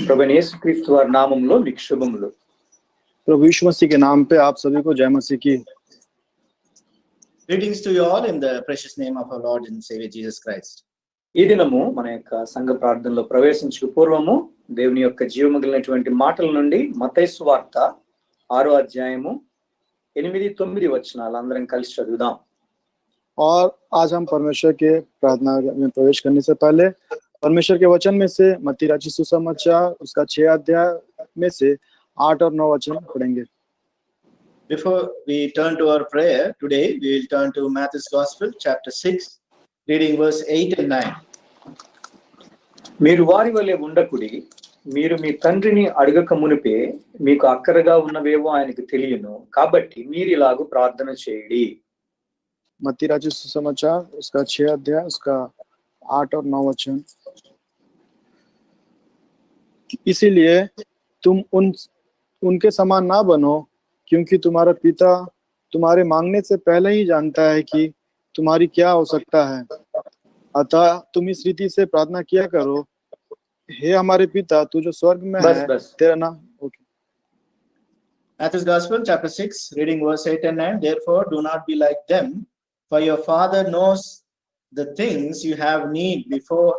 ప్రభువైన యేసుక్రీస్తు వారి నామములో మీకు శుభములు. प्रभु यीशु मसीह के नाम पे आप सभी को जय मसीह की. Greetings to you all in the precious name of our Lord and Savior Jesus Christ. ఈ దినము మన యొక్క సంఘ ప్రార్థనలో ప్రవేశించక పూర్వము దేవుని యొక్క జీవమగిలినటువంటి మాటల నుండి మత్తయి సువార్త 6వ అధ్యాయము 8-9 వచనాలు అందరం కలిసి చదువుదాం. और आज हम परमेश्वर के प्रार्थना में प्रवेश करने से पहले परमेश्वर के वचन में से मत्ती रचित सुसमाचार उसका 6 अध्याय में से 8 और 9 वचन पढ़ेंगे. Before we turn to our prayer today, we will turn to Matthew's Gospel, chapter 6, reading verse 8 and 9. మీరు వారి వలె ఉండకుడి, మీరు మీ తండ్రిని అడగక మునిపే మీకు అక్కరగా ఉన్నవేవో ఆయనకు తెలియను, కాబట్టి మీరు ఇలాగూ ప్రార్థన చేయండి. मत्ती रचित सुसमाचार उसका 6 अध्याय उसका 8 और 9 वचन. इसीलिए तुम उनके समान ना बनो, क्योंकि तुम्हारा पिता तुम्हारे मांगने से पहले ही जानता है कि तुम्हारी क्या आवश्यकता है. अतः तुम इस रीति से प्रार्थना किया करो, हे हमारे पिता तू जो स्वर्ग में है, तेरा नाम. Matthew's Gospel, chapter 6, reading verse 8 and 9. Therefore, do not be like them, for your Father knows the things you have need before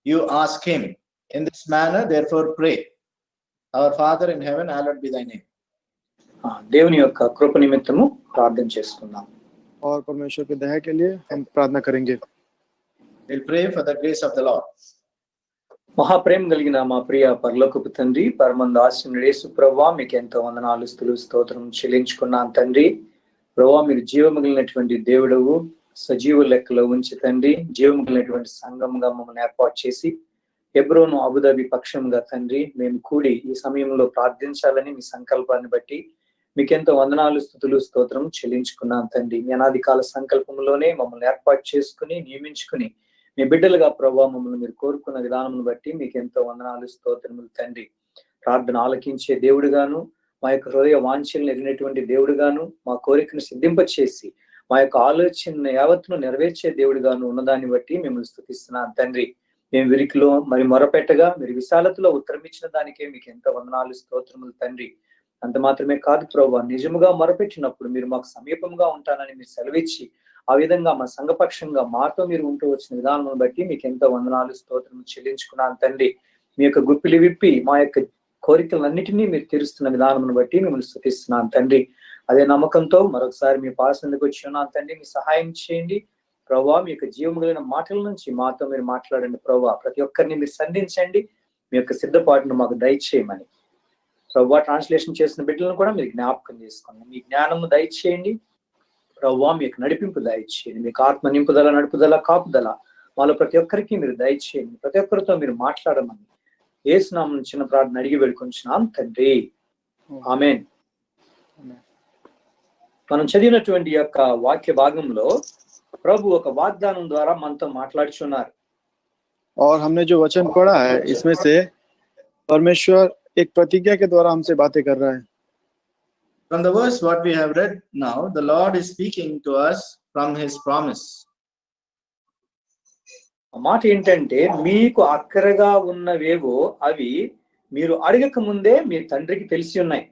you ask him. In this manner, therefore, pray. Our Father in heaven, hallowed be thy name. దేవుని యొక్క కృప నిమిత్తము ప్రార్థన చేసుకుందాం. और परमेश्वर की दया के लिए हम प्रार्थना करेंगे. We'll pray for the grace of the Lord. మహాప్రేమ కలిగిన మా ప్రియ పరలోకపు తండ్రి, పరమందు ఆశీనుడు యేసు ప్రభువా, మీకు ఎంతో వందనాలు స్తుతులు స్తోత్రం చెల్లించుకున్నాను తండ్రి. ప్రభువా, మీరు జీవమిగిలినటువంటి దేవుడవు, సజీవ లెక్కలో ఉంచి తండ్రి జీవమిగిలినటువంటి సంఘంగా మమ్మల్ని ఏర్పాటు చేసి హెబ్రోను అబుదాబి పక్షంగా తండ్రి మేము కూడి ఈ సమయంలో ప్రార్థించాలని మీ సంకల్పాన్ని బట్టి మీకెంతో వందనాలు స్తుతులు స్తోత్రం చెల్లించుకున్నాను తండ్రి. మీ అనాది కాల సంకల్పంలోనే మమ్మల్ని ఏర్పాటు చేసుకుని నియమించుకుని మీ బిడ్డలుగా ప్రభువా మమ్మల్ని మీరు కోరుకున్న విధానమును బట్టి మీకు ఎంతో వందనాలు స్తోత్రములు తండ్రి. ప్రార్థన ఆలకించే దేవుడుగాను, మా యొక్క హృదయ వాంఛలను ఎరిగినటువంటి దేవుడుగాను, మా కోరికను సిద్ధింప చేసి మా యొక్క ఆలోచన యావత్తును నెరవేర్చే దేవుడుగాను ఉన్నదాన్ని బట్టి మిమ్మల్ని స్తుతిస్తున్నాను తండ్రి. మేము విరికిలో మరి మొరపెట్టగా మీరు విశాలతలో ఉత్తరం ఇచ్చిన దానికే మీకు ఎంతో వందనాలు స్తోత్రములు తండ్రి. అంత మాత్రమే కాదు ప్రభువా, నిజముగా మొరపెట్టినప్పుడు మీరు మాకు సమీపంగా ఉంటానని మీరు సెలవిచ్చి ఆ విధంగా మా సంఘపక్షంగా మాతో మీరు ఉంటూ వచ్చిన విధానం బట్టి మీకు ఎంతో వందనాలు స్తోత్రములు చెల్లించుకున్నాను తండ్రి. మీ యొక్క గుప్పిలి విప్పి మా యొక్క కోరికలన్నిటినీ మీరు తీరుస్తున్న విధానమును బట్టి మిమ్మల్ని స్తుతిస్తున్నాను తండ్రి. అదే నమ్మకంతో మరొకసారి మీ పాసందుకు వచ్చి ఉన్నాను తండ్రి. మీ సహాయం చేయండి ప్రభువా. మీ యొక్క జీవము కలిగిన మాటల నుంచి మాతో మీరు మాట్లాడండి ప్రభువా. ప్రతి ఒక్కరిని మీరు సంధించండి, మీ యొక్క సిద్ధపాటును మాకు దయచేయమని ప్రభువా. ట్రాన్స్లేషన్ చేసిన బిడ్డలను కూడా మీరు జ్ఞాపకం చేసుకోండి. మీ జ్ఞానము దయచేయండి ప్రభువా. మీకు నడిపింపు దయచేయండి, మీకు ఆత్మ నింపుదల నడుపుదల కాపుదల మాలో ప్రతి ఒక్కరికి మీరు దయచేయండి. ప్రతి ఒక్కరితో మీరు మాట్లాడమని యేసు నామమున చిన్న ప్రార్థన అడిగి వేడుకొంచున్నాం తండ్రి, ఆమేన్. మనం చదివినటువంటి యొక్క వాక్య భాగంలో ప్రభు ఒక వాగ్దానం ద్వారా మనతో మాట్లాడుచున్నారు. और हमने जो वचन पढ़ा है इसमें से परमेश्वर एक प्रतिज्ञा के द्वारा हमसे बातें कर रहा है. From the verse what we have read now, the Lord is speaking to us from his promise. ఆ మాట ఏంటంటే, మీకు అక్కరగా ఉన్నవేవో అవి మీరు అడగక ముందే మీ తండ్రికి తెలిసి ఉన్నాయి.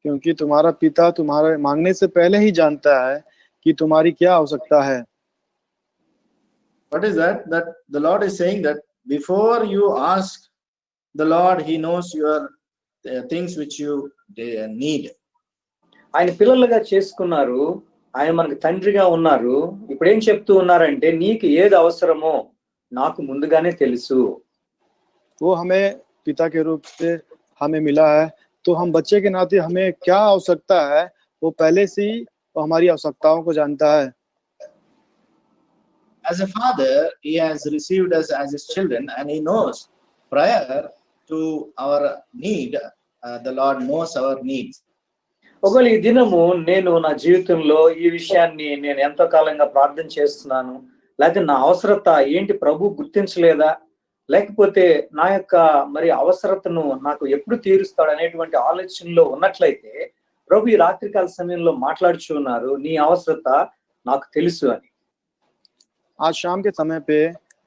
क्योंकि तुम्हारा पिता तुम्हारे मांगने से पहले ही जानता है कि तुम्हारी क्या आवश्यकता है. What is that? That the Lord is saying that before you ask the Lord, he knows your things which you need. ఆయన పిల్లలుగా చేసుకున్నారు, ఆయన మనకు తండ్రిగా ఉన్నారు. ఇప్పుడు ఏం చెప్తూ ఉన్నారంటే, నీకు ఏది అవసరమో నాకు ముందుగానే తెలుసు. वो हमें पिता के रूप से हमें मिला है, तो हम बच्चे के नाते हमें क्या आवश्यकता है वो पहले से ही हमारी आवश्यकताओं को जानता है. As a father, he has received us as his children, and he knows prior to our need, the Lord knows our needs. ఒకవేళ ఈ దినము నేను నా జీవితంలో ఈ విషయాన్ని నేను ఎంతో కాలంగా ప్రార్థన చేస్తున్నాను, లేకపోతే నా అవసరత ఏంటి ప్రభు గుర్తించలేదా, లేకపోతే నా యొక్క మరి అవసరతను నాకు ఎప్పుడు తీరుస్తాడు అనేటువంటి ఆలోచనలో ఉన్నట్లయితే ప్రభు ఈ రాత్రికాల సమయంలో మాట్లాడుచున్నారు, నీ అవసరత నాకు తెలుసు అని. आज शाम के समय पे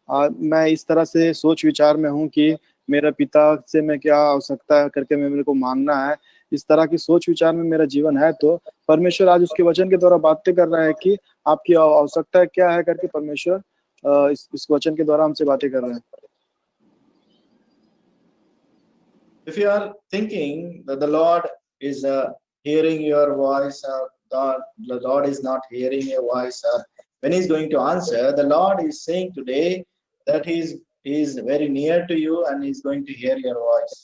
मैं इस तरह से सोच विचार में हूँ कि मेरा पिता से मैं क्या आवश्यकता है करके मेरे को मांगना है, इस तरह की सोच विचार में मेरा जीवन है, तो परमेश्वर आज उसके वचन के द्वारा बातें कर रहा है कि आपकी आवश्यकता क्या है करके परमेश्वर इस वचन के द्वारा हमसे बातें कर रहे हैं। If you are thinking that the Lord is hearing your voice, or the Lord is not hearing your voice, or when He's going to answer, the Lord is saying today that He is very near to you and He's going to hear your voice.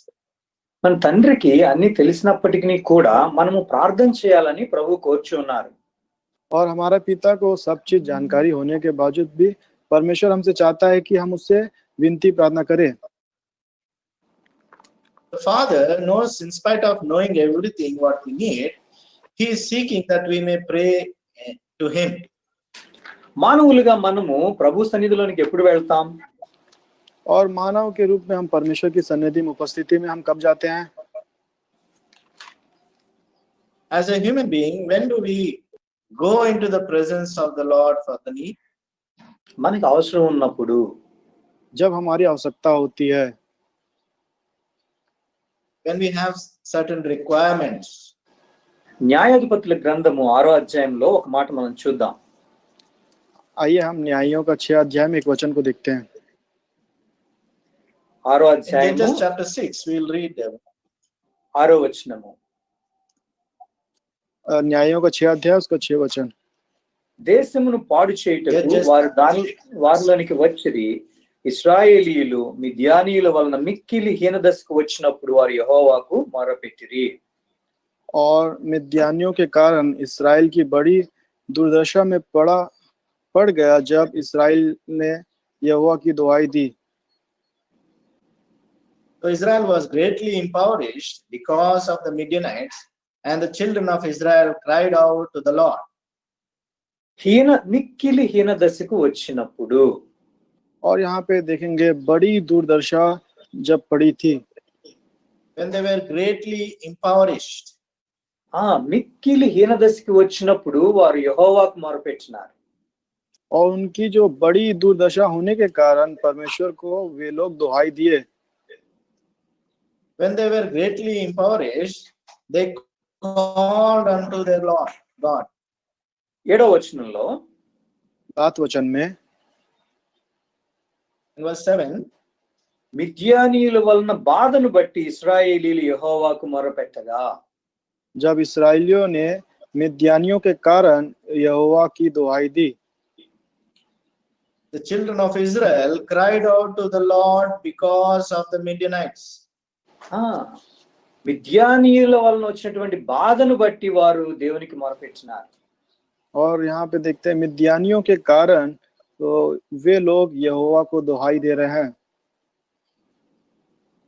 మన తండ్రికి అన్ని తెలిసినప్పటికీ కూడా మనము ప్రార్థన చేయాలని ప్రభు కోరుచున్నారు. और हमारा पिता को सब चीज जानकारी होने के बावजूद भी परमेश्वर हमसे चाहता है कि हम उससे विनती प्रार्थना करें। The Father knows, in spite of knowing everything what we need, He is seeking that we may pray to Him. మానవులుగా మనము ప్రభు సన్నిధిలోనికి ఎప్పుడు వెళ్తాం? और मानव के रूप में हम परमेश्वर की सन्निधि में उपस्थिति में हम कब जाते हैं? As a human being, when do we go into the presence of the Lord for the need? మనకి అవసరం ఉన్నప్పుడు. जब हमारी आवश्यकता होती है, when we have certain requirements. న్యాయాధిపతుల గ్రంథము 6వ అధ్యాయంలో ఒక మాట మనం చూద్దాం. आइए हम न्यायों का 6 अध्याय में एक वचन को देखते हैं। 6వ In అధ్యాయము Judges chapter 6, we will read them. 6వ వచనము. न्यायों का 6 अध्याय उसका 6 वचन। దేశమును పాడు చేయుటకు Judges వారిలోనికి వచ్చిరి. ఇశ్రాయేలీయులు మిద్యానీయుల వలన మిక్కిలి హీనదశకు వచ్చినప్పుడు వారు యెహోవాకు మొరపెట్టిరి. और मिद्यानियों के कारण इस्राएल की बड़ी दुर्दशा में पड़ गया जब इस्राएल ने यहोवा की दुआई दी। So Israel was greatly impoverished because of the Midianites, and the children of Israel cried out to the Lord. మిక్కిలి హీనదశకు వచ్చినప్పుడు, और यहाँ पे देखेंगे बड़ी दुर्दशा जब पड़ी थी, when they were greatly impoverished. మిక్కిలి హీనదశకు వచ్చినప్పుడు వారు యెహోవాకు మొరపెట్టినారు. और उनकी जो बड़ी दुर्दशा होने के कारण परमेश्वर को वे लोग दुहाई दिए। When they were greatly impoverished, they called unto their Lord God. 7వ వచనంలో 7 वचन में In verse 7, మిద్యానీయుల వలన బాధను బట్టి ఇశ్రాయేలీయులు యెహోవాకు మొరపెట్టగా, जब इस्राएलियों ने मिद्यानियों के कारण यहोवा की दुहाई दी, the children of Israel cried out to the Lord because of the Midianites. మిద్యానీయుల వలన వచ్చినటువంటి బాధను బట్టి వారు దేవునికి మొరపెట్టినారు. और यहाँ पे देखते हैं मिद्यानियों के कारण तो वे लोग यहोवा को दुहाई दे रहे हैं।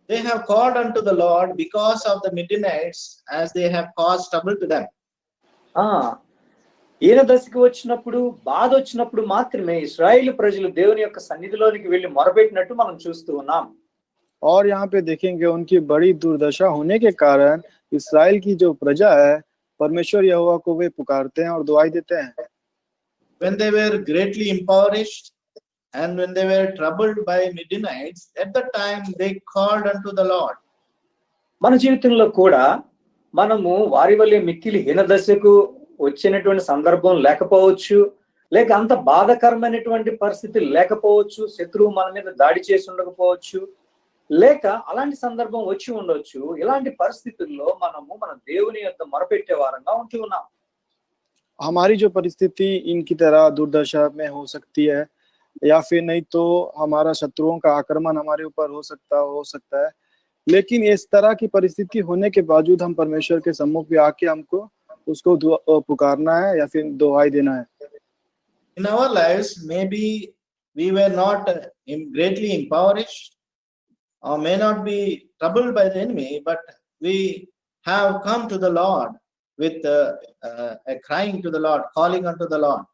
They have called unto the Lord because of the Midianites, as they have caused trouble to them. ఈయన దశకు వచ్చినప్పుడు, బాధ వచ్చినప్పుడు మాత్రమే ఇశ్రాయేలు ప్రజలు దేవుని యొక్క సన్నిధిలోనికి వెళ్ళి మొరపెట్టినట్టు మనం చూస్తూ ఉన్నాం. और यहाँ पे देखेंगे उनकी बड़ी दुर्दशा होने के कारण इस्राएल की जो प्रजा है परमेश्वर यहोवा को वे पुकारते हैं और दुआई देते हैं। When they were greatly impoverished and when they were troubled by Midianites, at that time they called unto the Lord. మన జీవితంలో కూడా మనము వారి వల్లే మిక్కిలి హీనదశకు వచ్చినటువంటి సందర్భం లేకపోవచ్చు, లేక అంత బాధాకరమైనటువంటి పరిస్థితి లేకపోవచ్చు, శత్రువు మన మీద దాడి చేసి ఉండకపోవచ్చు, లేక అలాంటి సందర్భం వచ్చి ఉండొచ్చు. ఇలాంటి పరిస్థితుల్లో మనము మన దేవుని యొక్క మొరపెట్టే వారంగా ఉంటూ ఉన్నాం. हमारी जो परिस्थिति इनकी तरह दुर्दशा में हो सकती है, या फिर नहीं तो हमारा शत्रुओं का आक्रमण हमारे ऊपर हो सकता है, लेकिन इस तरह की परिस्थिति होने के बावजूद हम परमेश्वर के सम्मुख पे आके हमको उसको पुकारना है या फिर दुआई देना है। In our lives, maybe we were not greatly impoverished or may not be troubled by the enemy, but we have come to the Lord with a crying to the Lord, calling unto the Lord.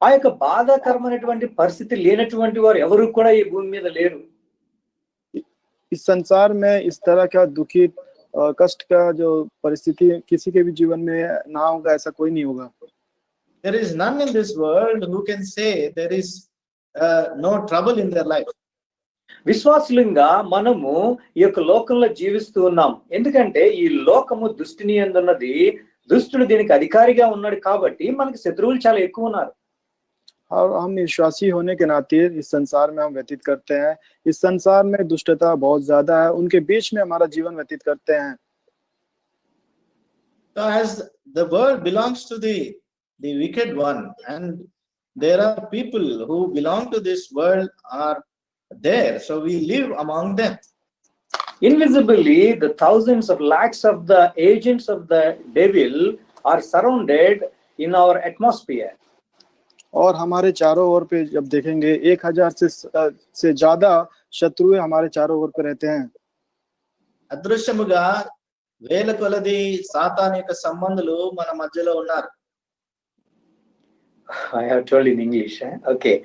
ఆ యొక్క బాధాకరమైనటువంటి పరిస్థితి లేనటువంటి వారు ఎవరు కూడా ఈ భూమి మీద లేరు. इस संसार में इस तरह का दुखी कष्ट का जो परिस्थिति किसी के भी जीवन में ना होगा, ऐसा कोई नहीं होगा। There is none in this world who can say there is no trouble in their life. విశ్వాసులంగా మనము ఈ యొక్క లోకంలో జీవిస్తూ ఉన్నాం. ఎందుకంటే ఈ లోకము దుష్టుని యందున్నది, దుష్టుడు దీనికి అధికారిగా ఉన్నాడు కాబట్టి మనకి శత్రువులు చాలా ఎక్కువ ఉన్నారు. और हम विश्वासी होने के नाते इस संसार में हम व्यतीत करते हैं। इस संसार में दुष्टता बहुत ज्यादा है, उनके बीच में हमारा जीवन व्यतीत करते हैं। So as the world belongs to the wicked one, and there are people who belong to this world are there, so we live among them. Invisibly, the thousands of lakhs of the agents of the devil are surrounded in our atmosphere. और हमारे चारों ओर पे जब देखेंगे 1000 से ज्यादा शत्रुएं हमारे चारों ओर पे रहते हैं। అదృశ్యముగా వేల కొలది సాతాను యొక్క సంబంధులు మన మధ్యలో ఉన్నారు. I have told in English. Okay.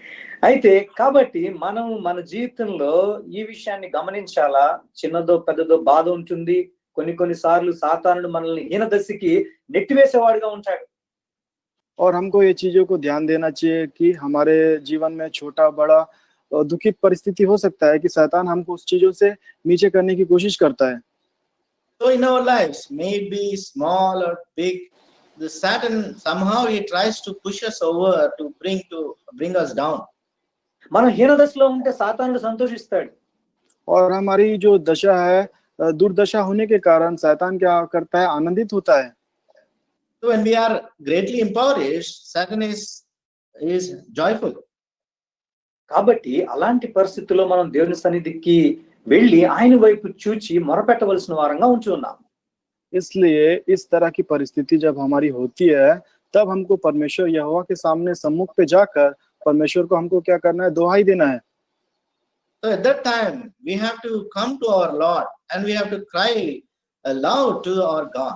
అయితే కాబట్టి మనం మన జీవితంలో ఈ విషయాన్ని గమనించాలా. చిన్నదో పెద్దదో బాధ ఉంటుంది. కొన్ని సార్లు సాతానుడు మనల్ని హీనదశకి నెట్టివేసేవాడుగా ఉంటాడు. और हमको ये चीजों को ध्यान देना चाहिए कि हमारे जीवन में छोटा बड़ा दुखित परिस्थिति हो सकता है कि शैतान हमको उस चीजों से नीचे करने की कोशिश करता है। So in our lives, may it be small or big, the Satan somehow he tries to push us over to bring us down. మనం హీనదశలో ఉంటే సాతానుడు సంతోషిస్తాడు. और हमारी जो दशा है दुर्दशा होने के कारण शैतान क्या करता है, आनंदित होता है। So when we are greatly impoverished, Satan is joyful. కాబట్టి అలాంటి పరిస్థితుల్లో మనం దేవుని సన్నిధికి వెళ్ళి ఆయన వైపు చూచి మొరపెట్టవలసిన వారంగా ఉంచి ఉన్నాం. इसलिए इस तरह की परिस्थिति जब हमारी होती है, तब हमको परमेश्वर यहोवा के सामने सम्मुख पे जाकर परमेश्वर को हमको क्या करना है, दुहाई देना है। So at that time, we have to come to our Lord and we have to cry aloud to our God.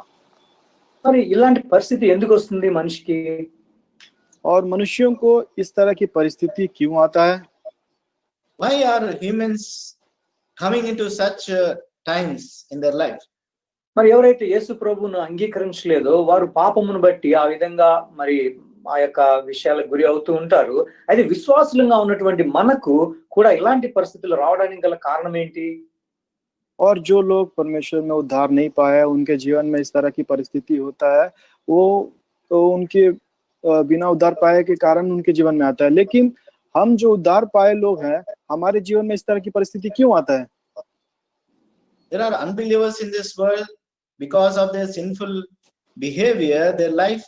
మరి ఇలాంటి పరిస్థితి ఎందుకు వస్తుంది మనిషికి? और मनुष्यों को इस तरह की परिस्थिति क्यों आता है? Why are humans coming into such times in their life? మరి ఎవరైతే యేసు ప్రభువును అంగీకరించలేదో వారు పాపమును బట్టి ఆ విధంగా మరి ఆ యొక్క విషయాలకు గురి అవుతూ ఉంటారు. అయితే విశ్వాసులంగా ఉన్నటువంటి మనకు కూడా ఇలాంటి పరిస్థితులు రావడానికి గల కారణం ఏంటి? और जो लोग परमेश्वर में उद्धार नहीं पाया, उनके जीवन में इस तरह की परिस्थिति होता है, वो तो उनके बिना उद्धार पाए के कारण उनके जीवन में आता है। लेकिन हम जो उद्धार पाए लोग हैं, हमारे जीवन में इस तरह की परिस्थिति क्यों आता है? There are unbelievers in this world because of their sinful behavior, their life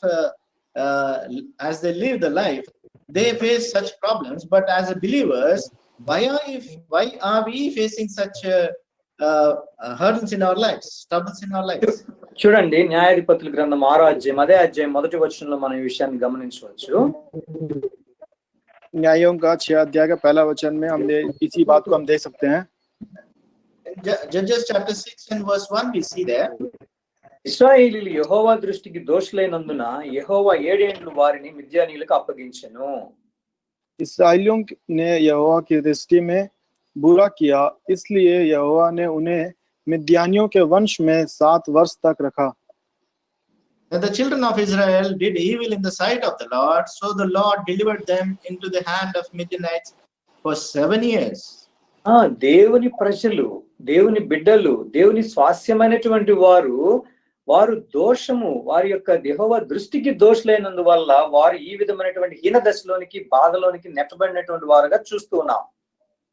as they live the life, they face such problems. But as a believers, why are we facing such hurdles in our lives, troubles in our lives? చూడండి, న్యాయాధిపతుల గ్రంథం 6వ అధ్యాయం అదే అధ్యాయం మొదటి వచనంలో మనం ఈ విషయాన్ని గమనించవచ్చు. न्यायों का 6 अध्याय का पहला वचन में इसी बात को हम देख सकते हैं। Judges chapter 6 and verse 1 we see there. ఇశ్రాయేలీయులు యెహోవా దృష్టికి దోషులైనందున యెహోవా 7 ఏండ్లు వారిని మిద్యానీయులకు అప్పగించెను. इस्राएलियों ने यहोवा की दृष्टि में बुरा किया, इसलिए यहोवा ने उन्हें मिद्यानियों के वंश में 7 वर्ष तक रखा। And the children of Israel did evil in the sight of the Lord, so the Lord delivered them into the hand of Midianites for 7 years. దేవుని ప్రజలు, దేవుని బిడ్డలు, దేవుని స్వాస్యమైనటువంటి వారు దోషము, వారి యొక్క యెహోవా దృష్టికి దోషులైనందువల్ల వారు ఈ విధమైనటువంటి హీన దశలోనికి, బాధలోనికి నెట్టబడినటువంటి వారుగా చూస్తూ ఉన్నాం.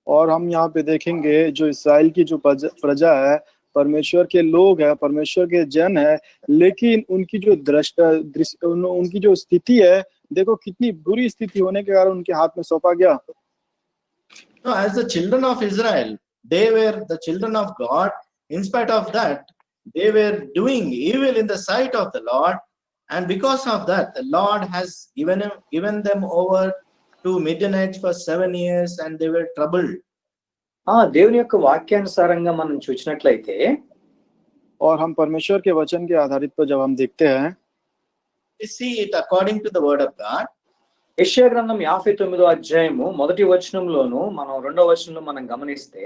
और हम यहाँ पे देखेंगे जो इस्राएल की जो प्रजा है, परमेश्वर के लोग है, परमेश्वर के जन है, लेकिन उनकी जो उनकी जो स्थिति है, देखो कितनी बुरी स्थिति होने के कारण उनके हाथ में सौंपा गया। No, as the children of Israel, they were the children of God. In spite of that, they were doing evil in the sight of the Lord, and because of that, the Lord has given them over to Midianites for 7 years, and they were troubled. దేవుని యొక్క వాక్యానుసారంగా మనం చూసినట్లయితే, और हम परमेश्वर के वचन के आधारित पर जब हम देखते हैं, we see it according to the word of God. యెషయా గ్రంథం 59వ అధ్యాయము మొదటి వచనంలోను మనం రెండవ వచనంలో మనం గమనిస్తే,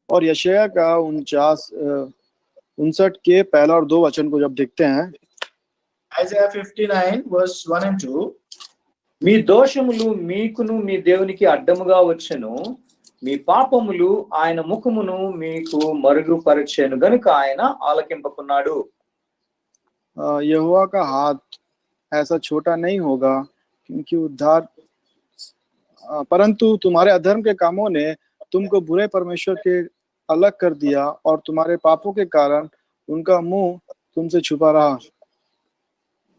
और यशायाह का 59 के पहला और 2 वचन को जब देखते हैं, Isaiah 59 verse 1 and 2, మీ దోషములు మీకును మీ దేవునికి అడ్డముగా వచ్చెను, మీ పాపములు ఆయన ముఖమును మీకు మరుగుపరచెను గనుక ఆయన ఆలకింపకున్నాడు. यहोवा का हाथ ऐसा छोटा नहीं होगा क्योंकि उद्धार परंतु तुम्हारे अधर्म के कामों ने तुमको बुरे परमेश्वर के अलग कर दिया और तुम्हारे पापों के कारण उनका मुंह तुमसे छुपा रहा.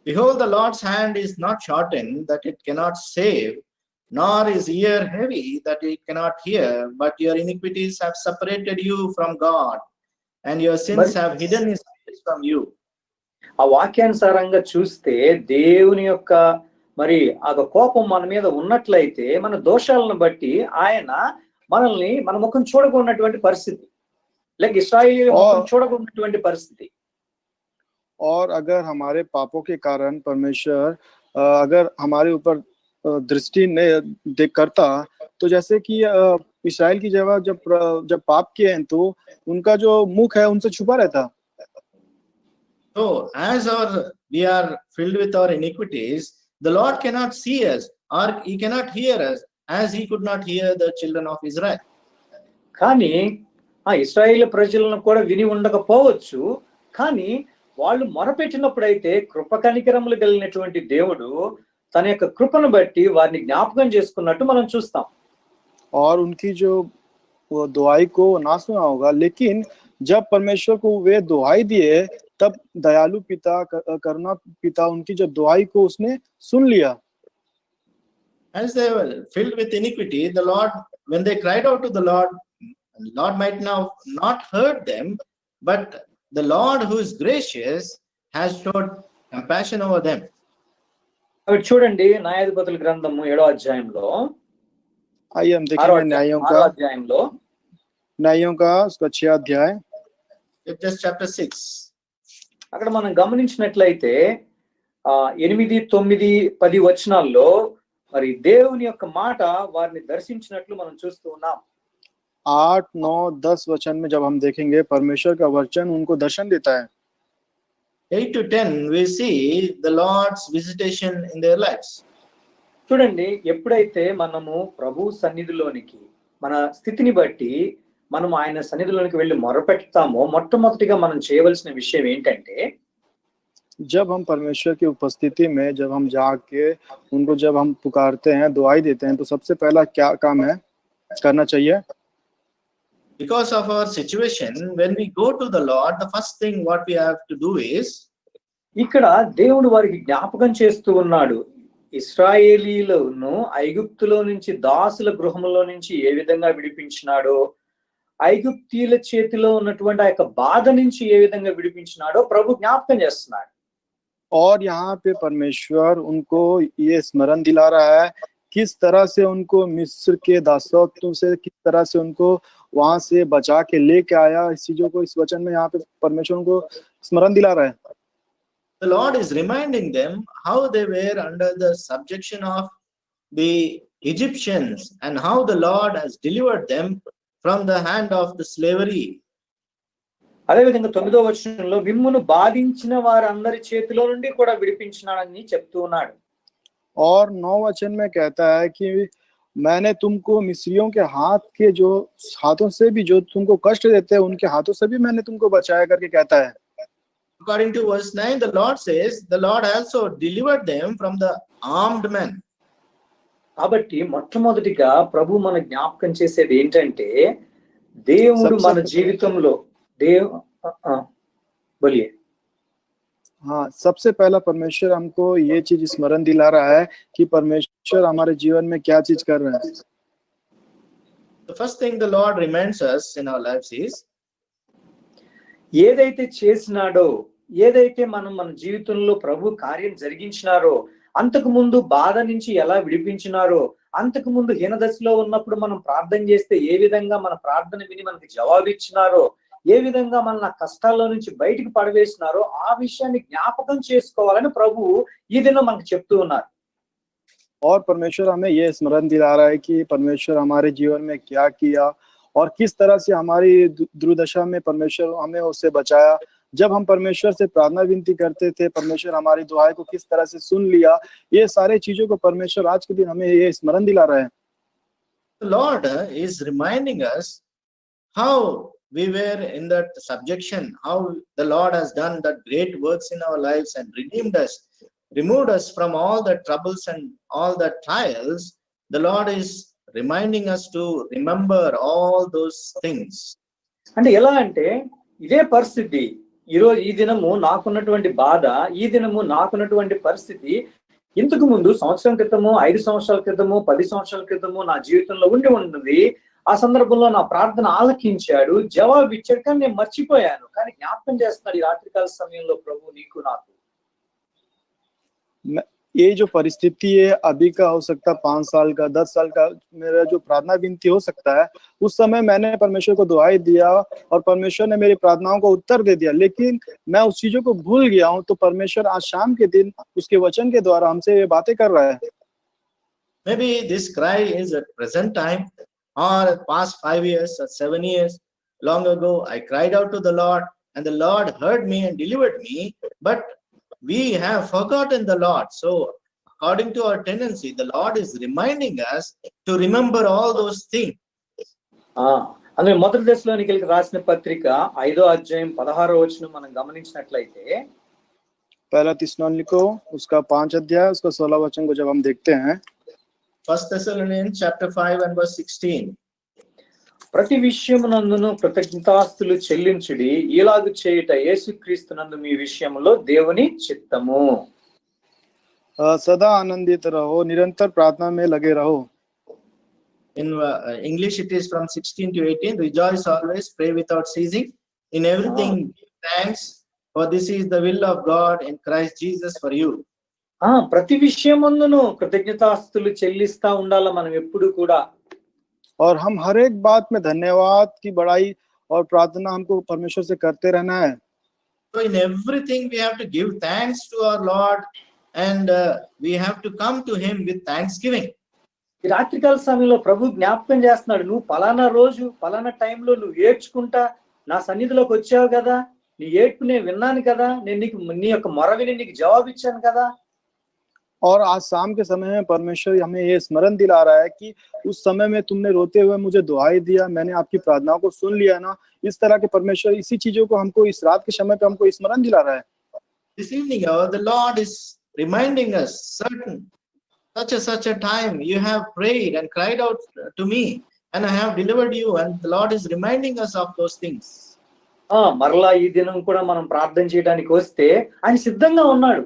Behold, the Lord's hand is not shortened that it cannot save, nor is ear heavy that it cannot hear, but your iniquities have separated you from God, and your sins have hidden his face from you. ఆ వాక్యానుసారంగా చూస్తే దేవుని యొక్క మరి ఆ కోపం మన మీద ఉన్నట్లయితే మన దోషాలను బట్టి ఆయన మనల్ని మన ముఖం చూడకున్నటువంటి పరిస్థితి, లేక ఇశ్రాయేలు ముఖం చూడకున్నటువంటి పరిస్థితి. और अगर हमारे पापों के कारण परमेश्वर अगर हमारे ऊपर दृष्टि नहीं देख करता, तो जैसे कि इस्राएल की जगह जब पाप किए हैं तो उनका जो मुख है उनसे छुपा रहता. So as we are filled with our iniquities, the Lord cannot see us or he cannot hear us as he could not hear the children of Israel. కానీ ఆ ఇశ్రాయేలు ప్రజలను కూడా విని ఉండకపోవచ్చు, కానీ వాళ్ళు మొరపెట్టినప్పుడైతే కృప కనికరములు కలిగినటువంటి దేవుడు తన యొక్క కృపను బట్టి వారిని జ్ఞాపకం చేసుకున్నట్టు మనం చూస్తాం. और उनकी जो दुआई को ना सुना होगा, लेकिन जब परमेश्वर को वे दुआई दिए तब दयालु पिता करुणा पिता उनकी जो दुआई को उसने सुन लिया. As they were filled with iniquity, the Lord, when they cried out to the Lord might now not heard them, but the Lord who is gracious has showed compassion over them. అవి చూడండి, న్యాయాధిపతుల గ్రంథము 7వ అధ్యాయంలో, आइए हम देखेंगे न्यायों का उसका 6 अध्याय, Just chapter 6. అక్కడ మనం గమనించినట్లయితే 8, 9, 10 వచనాల్లో మరి దేవుని యొక్క మాట వారిని దర్శించినట్లు మనం చూస్తూ ఉన్నాం. 8, 9, 10 वचन में जब हम देखेंगे परमेश्वर का वचन उनको दर्शन देता है. 8 to 10 we see the Lord's visitation in their lives. చూడండి, ఎప్పుడైతే మనము ప్రభు సన్నిధిలోనికి మన స్థితిని బట్టి మనం ఆయన సన్నిధిలోనికి వెళ్ళి మొరపెడతామో, మొట్టమొదటిగా మనం చేయవలసిన విషయం ఏంటంటే, जब हम परमेश्वर की उपस्थिति में जब हम जाके उनको जब हम पुकारते हैं, दुआई देते हैं, तो सबसे पहला क्या काम है करना चाहिए? Because of our situation, when we go to the Lord, the first thing what we have to do is, ఇక్కడ దేవుడు వారికి జ్ఞాపకం చేస్తూ ఉన్నాడు, ఇశ్రాయేలీయులను ఐగుప్తులో నుంచి దాసుల గృహంలో నుంచి ఏ విధంగా విడిపించినాడో, ఐగుప్తీయుల చేతిలో ఉన్నటువంటి ఆ యొక్క బాధ నుంచి ఏ విధంగా విడిపించినాడో ప్రభు జ్ఞాపకం చేస్తున్నాడు. और यहाँ पे परमेश्वर उनको ये स्मरण दिला रहा है किस तरह से उनको मिस्र के दासत्व से किस तरह से उनको वहां से बचा के लेके आया. इस चीजों को इस वचन में यहाँ पे परमेश्वर उनको स्मरण दिला रहा है. the Lord is reminding them how they were under the subjection of the Egyptians and how the Lord has delivered them from the hand of the slavery. అదేవిధంగా 9వ వచనంలో మిమ్మును బాధించిన వారందరి చేతిలో నుండి కూడా విడిపించినాడని చెప్తూ ఉన్నాడు. और 9 वचन में कहता है कि मैंने तुमको मिस्रियों के हाथ के जो हाथों से भी जो तुमको कष्ट देते हैं उनके हाथों से भी मैंने तुमको बचाया करके कहता है. According to verse 9, the Lord says the Lord also delivered them from the armed men. కాబట్టి మొట్టమొదటిగా ప్రభు మన జ్ఞాపకం చేసేది ఏంటంటే, దేవుడు మన జీవితంలో बोलिए. हाँ, सबसे पहला परमेश्वर हमको ये चीज स्मरण दिला रहा है कि परमेश्वर हमारे जीवन में क्या चीज कर रहा है. The first thing the Lord reminds us in our lives is, ఏదైతే చేసినాడో, ఏదైతే మనం మన జీవితంలో ప్రభు కార్యం జరిగించినారో, అంతకు ముందు బాధ నుంచి ఎలా విడిపించినారో, అంతకు ముందు హీనదశలో ఉన్నప్పుడు మనం ప్రార్థన చేస్తే ఏ విధంగా మన ప్రార్థన విని మనకి జవాబు ఇచ్చినారో, ఏ విధంగా మన కష్టాల్లో నుంచి బయటికి పడవేసినారో ఆ విషయాన్ని జ్ఞాపకం చేసుకోవాలని ప్రభు ఈ దినం మనకు చెప్తూ ఉన్నారు. और परमेश्वर हमें ये स्मरण दिला रहा है कि परमेश्वर हमारे जीवन में क्या किया और किस तरह से हमारी दुर्दशा में परमेश्वर हमें उससे बचाया, जब हम परमेश्वर से प्रार्थना विनती करते थे, परमेश्वर हमारी दुआएं को किस तरह से सुन लिया, ये सारे चीजों को परमेश्वर आज के दिन हमें ये स्मरण दिला रहा है। The Lord is reminding us how we were in that subjection, how the Lord has done that great works in our lives and redeemed us, removed us from all the troubles and all the trials. The Lord is reminding us to remember all those things. అంటే ఎలా అంటే ఇదే పరిస్థితి ఈరోజు ఈ దినము నాకున్నటువంటి బాధ, ఈ దినము నాకున్నటువంటి పరిస్థితి ఇంతకు ముందు సంవత్సరం క్రితము, 5 సంవత్సరాల క్రితము, 10 సంవత్సరాల క్రితము నా జీవితంలో ఉన్నది. ఆ సందర్భంలో నా ప్రార్థన ఆలకించాడు, జవాబు ఇచ్చాడు, కానీ నేను మర్చిపోయాను. కానీ జ్ఞాపకం చేస్తున్నాడు ఈ రాత్రికాల సమయంలో ప్రభు నీకు నాకు. ये जो परिस्थिति है अभी का हो सकता है, 5 साल का, 10 साल का मेरा जो प्रार्थना विनती हो सकता है, उस समय मैंने परमेश्वर को दुआएं दिया और परमेश्वर ने मेरी प्रार्थनाओं को उत्तर दे दिया, लेकिन मैं उस चीजों को भूल गया हूं। तो परमेश्वर आज शाम के दिन उसके वचन के द्वारा हमसे ये बातें कर रहा है। Maybe this cry is at present time or past 5 years or 7 years. Long ago, I cried out to the Lord and the Lord heard me and delivered me, but we have forgotten the Lord. So according to our tendency, the Lord is reminding us to remember all those things. అందులో మొదటి దశలోనికీలకు రాసిన పత్రిక 5వ అధ్యాయం 16వ వచనం మనం గమనించినట్లయితే, पहला थिस्सलुनीको उसका 5 अध्याय उसका 16 वचन को जब हम देखते हैं, 1 Thessalonians chapter 5 and verse 16. ప్రతి విషయమునందును కృతజ్ఞతాస్తులు చెల్లించుడి, ఇలాగు చేయుట యేసుక్రీస్తునందు మీ విషయంలో దేవుని చిత్తము. सदा आनंदित रहो, निरंतर प्रार्थना में लगे रहो. In English it is from 16 to 18. Rejoice always, pray without ceasing, in everything give thanks, for this is the will of God in Christ Jesus for you. ప్రతి విషయమందును కృతజ్ఞతాస్తులు చెల్లిస్తా ఉండాలి మనం ఎప్పుడు కూడా. और हम हर एक बात में धन्यवाद की बड़ाई और प्रार्थना हमको परमेश्वर से करते रहना है. So in everything we have to give thanks to our Lord and we have to come to him with thanksgiving. ఈ రాత్రికాల సమయంలో ప్రభు జ్ఞాపకం చేస్తున్నాడు, నువ్వు పలానా రోజు పలానా టైంలో నువ్వు ఏడ్చుకుంటా నా సన్నిధిలోకి వచ్చావు కదా, నీ ఏడ్పు నేను విన్నాను కదా, నేను నీకు నీ యొక్క మొర విని నీకు జవాబు ఇచ్చాను కదా. और आज शाम के समय में परमेश्वर हमें ये स्मरण दिला रहा है कि उस समय में तुमने रोते हुए मुझे दुआई दिया, मैंने आपकी प्रार्थनाओं को सुन लिया ना. इस तरह के परमेश्वर इसी चीजों को हमको इस रात के समय पे हमको स्मरण दिला रहा है. This evening the Lord is reminding us, certain such a time you have prayed and cried out to me and I have delivered you, and the Lord is reminding us of those things. మరలా ఈ దినం కూడా మనం ప్రార్థన చేయడానికి వస్తే ఆయన సిద్ధంగా ఉన్నాడు.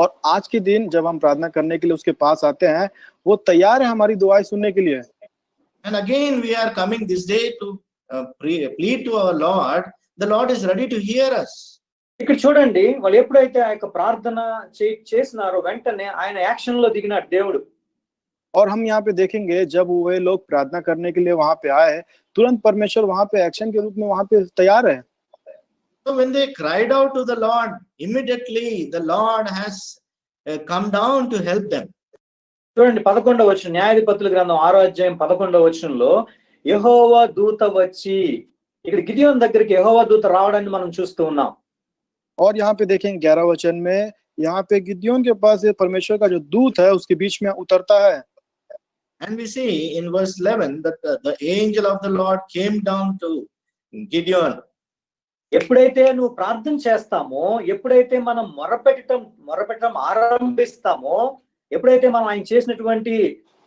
और आज के दिन जब हम प्रार्थना करने के लिए उसके पास आते हैं, वो तैयार है हमारी दुआएं सुनने के लिए. And again we are coming this day to plead to our Lord. The Lord is ready to hear us. ఇక్కడ చూడండి, వాళ్ళు ఎప్పుడైతే ఆ యొక్క ప్రార్థన చేసినారో వెంటనే ఆయన యాక్షన్ లో దిగినాడు దేవుడు. और हम यहाँ पे देखेंगे जब वे लोग प्रार्थना करने के लिए वहां पे आए, तुरंत परमेश्वर वहां पे एक्शन के रूप में वहां पे तैयार है. So when they cried out to the Lord, immediately the Lord has come down to help them. చూడండి 11వ వచనం, న్యాయాధిపతుల గ్రంథం 6వ అధ్యాయం 11వ వచనంలో యెహోవా దూత వచ్చి, ఇక్కడ గిదియోను దగ్గరికి యెహోవా దూత రావడాన్ని మనం చూస్తూ ఉన్నాం. और यहाँ पे देखेंगे 11 वचन में, यहाँ पे गिदियोन के पास परमेश्वर का जो दूत है उसके बीच में उतरता है. And we see in verse 11 that the angel of the Lord came down to Gideon. ఎప్పుడైతే నువ్వు ప్రార్థన చేస్తామో, ఎప్పుడైతే మనం మొరపెట్టడం ఆరంభిస్తామో, ఎప్పుడైతే మనం ఆయన చేసినటువంటి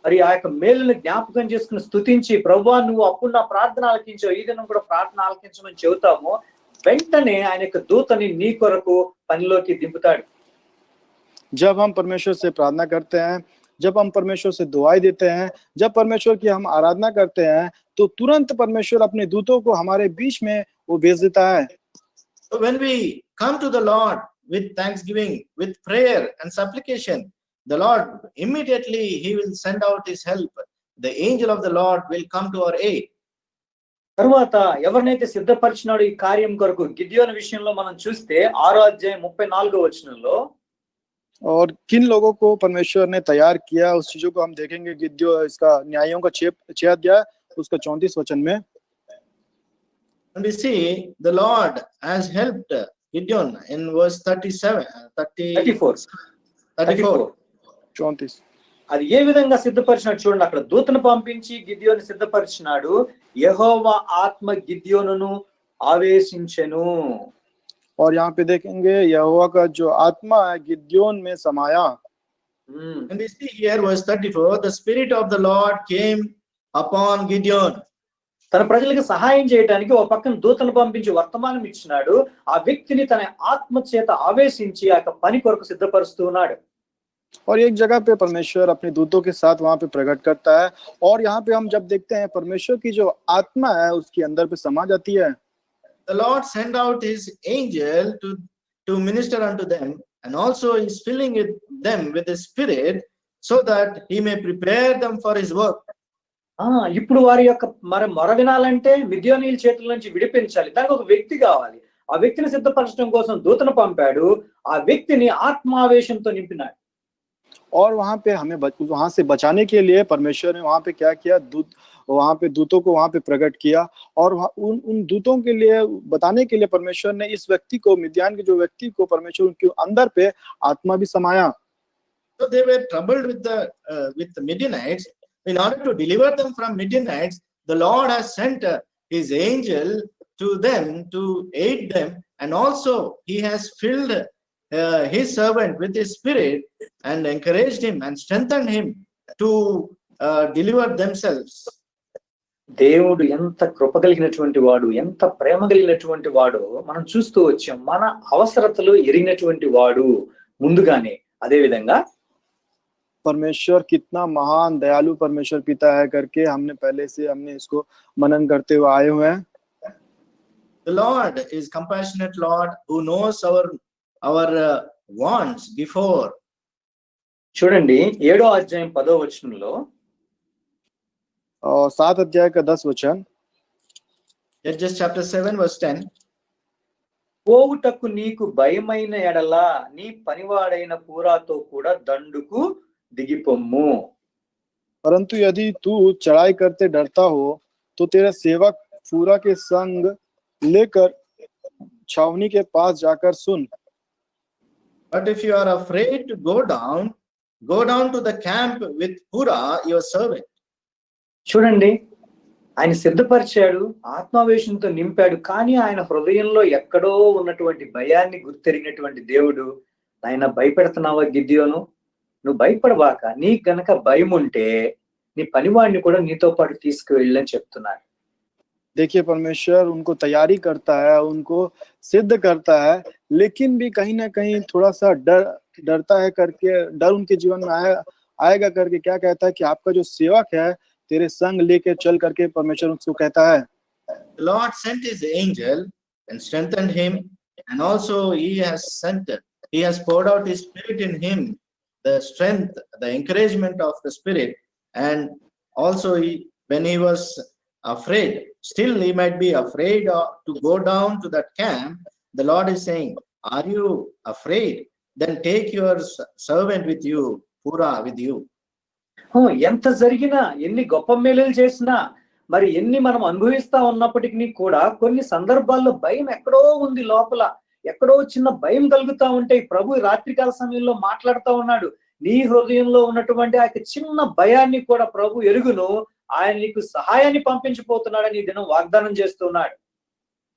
మరి ఆ యొక్క మేలుని జ్ఞాపకం చేసుకుని స్తుతించి, ప్రభువా నువ్వు అప్పుడు నా ప్రార్థన ఆలకించావు, ఈ దినం కూడా ప్రార్థన ఆలకించమని చెబుతామో, వెంటనే ఆయన యొక్క దూతని నీ కొరకు పనిలోకి దింపుతాడు. जब हम परमेश्वर से प्रार्थना करते हैं, जब हम परमेश्वर से दुआएं देते हैं, जब परमेश्वर की हम आराधना करते हैं, तो तुरंत परमेश्वर अपने दूतों को हमारे बीच में वो भेज देता है. So when we come to the Lord with thanksgiving, with prayer and supplication, the Lord immediately he will send out his help. The angel of the Lord will come to our aid. తరువాత ఎవరినైతే సిద్ధపరిచినాడు ఈ కార్యం కొరకు, గిద్యోను విషయంలో మనం చూస్తే 6వ అధ్యాయం 34వ వచనంలో, और किन लोगों को परमेश्वर ने तैयार किया उस चीजों को हम देखेंगे. गिद्यो इसका न्यायों का 6 अध्याय उसका 34 वचन में, And we see the Lord has helped Gideon in verse 37, 34. 34. 34। అది ఏ విధంగా సిద్ధపరిచినాడు చూడండి, అక్కడ దూతను పంపించి గిద్యోను సిద్ధపరిచినాడు. యెహోవా ఆత్మ గిద్యోనును ఆవేశించెను. और यहाँ पे देखेंगे यहोवा का जो आत्मा है गिद्योन में समाया। And we see here verse 34, the spirit of the Lord came upon Gideon. తన ప్రజలకు సహాయం చేయడానికి ఒక పక్కన దూతను పంపించి వర్తమానం ఇచ్చినాడు. ఆ వ్యక్తిని తన ఆత్మ చేత ఆవేశించి ఆ పని కొరకు సిద్ధపరుస్తూ ఉన్నాడు. और एक जगह पे परमेश्वर अपने दूतों के साथ वहां पे प्रकट करता है, और यहाँ पे हम जब देखते हैं परमेश्वर की जो आत्मा है उसके अंदर पे समा जाती है। The Lord sent out his angel to minister unto them, and also is filling them with the spirit so that he may prepare them for his work. ఇప్పుడు వారి యొక్క మొర వినాలంటే మిద్యానీయుల చేతుల నుంచి విడిపించాలి, దానికి ఒక వ్యక్తి కావాలి. ఆ వ్యక్తిని సిద్ధపరచడం కోసం దూతను పంపాడు. ఆ వ్యక్తిని ఆత్మావేశంతో నింపినాడు. और वहां पे हमें वहां से बचाने के लिए परमेश्वर ने वहां पे क्या किया, वहां पे दूतों को वहां पे प्रकट किया, और उन दूतों के लिए बताने के लिए परमेश्वर ने इस व्यक्ति को, मिद्यान के जो व्यक्ति को परमेश्वर उनके अंदर पे आत्मा भी समाया। So they were troubled with the Midianites. In order to deliver them from Midianites, the Lord has sent his angel to them to aid them, and also he has filled his servant with his spirit and encouraged him and strengthened him to deliver themselves. దేవుడు ఎంత కృప కలిగినటువంటి వాడు, ఎంత ప్రేమ కలిగినటువంటి వాడు మనం చూస్తూ వచ్చాం. మన అవసరతలు ఎరిగినటువంటి వాడు ముందుగానే. అదే విధంగా परमेश्वर कितना महान दयालु परमेश्वर पिता है करके हमने इसको मनन करते हुए आए हुए हैं। The Lord is compassionate Lord who knows our wants before. చూడండి 7వ అధ్యాయం 10వ వచనంలో, और 7 अध्याय का 10 वचन, Judges chapter 7 verse 10. పోవుటకు నీకు భయమైన ఎడల నీ పనివాడైన పూరాతో కూడా దండుకు దిగిపొమ్ము. परंतु यदि तू चढ़ाई करते डरता हो तो तेरा सेवक पूरा के संग लेकर छावनी के पास जाकर सुन। But if you are afraid to go down to the camp with Pura your servant. చూడండి, ఆయన సిద్ధపరిచాడు, ఆత్మావేశంతో నింపాడు. కానీ ఆయన హృదయంలో ఎక్కడో ఉన్నటువంటి భయాన్ని గుర్తెరిగినటువంటి దేవుడు, ఆయన భయపెడుతున్నావా గిద్యోను, నువ్వు భయపడబాక, నీకు గనక భయం ఉంటే నీ పనివాడిని కూడా నీతో పాటు తీసుకువెళ్ళని చెప్తున్నాడు. देखिए परमेश्वर उनको तैयारी करता है, उनको सिद्ध करता है, लेकिन भी कहीं ना कहीं थोड़ा सा डरता है करके, डर उनके जीवन में आएगा करके क्या कहता है कि आपका जो सेवक है तेरे संग लेके चल करके परमेश्वर उसको कहता है। The Lord sent his angel and strengthened him, and also he has poured out his spirit in him, the strength, the encouragement of the spirit. And also when he was afraid, still he might be afraid to go down to that camp, the Lord is saying, are you afraid? Then take your servant with you, Pura with you. ఎంత జరిగినా, ఎన్ని గొప్ప మేలులు చేసినా, మరి ఎన్ని మనం అనుభవిస్తా ఉన్నప్పటికీ కూడా కొన్ని సందర్భాల్లో భయం ఎక్కడో ఉంది లోపల, ఎక్కడో చిన్న భయం కలుగుతా ఉంటే ప్రభు రాత్రికాల సమయంలో మాట్లాడుతూ ఉన్నాడు. నీ హృదయంలో ఉన్నటువంటి ఆ చిన్న భయాన్ని కూడా ప్రభు ఎరుగును, ఆయన నీకు సహాయాన్ని పంపించబోతున్నాడని ఈ దినం వాగ్దానం చేస్తున్నాడు.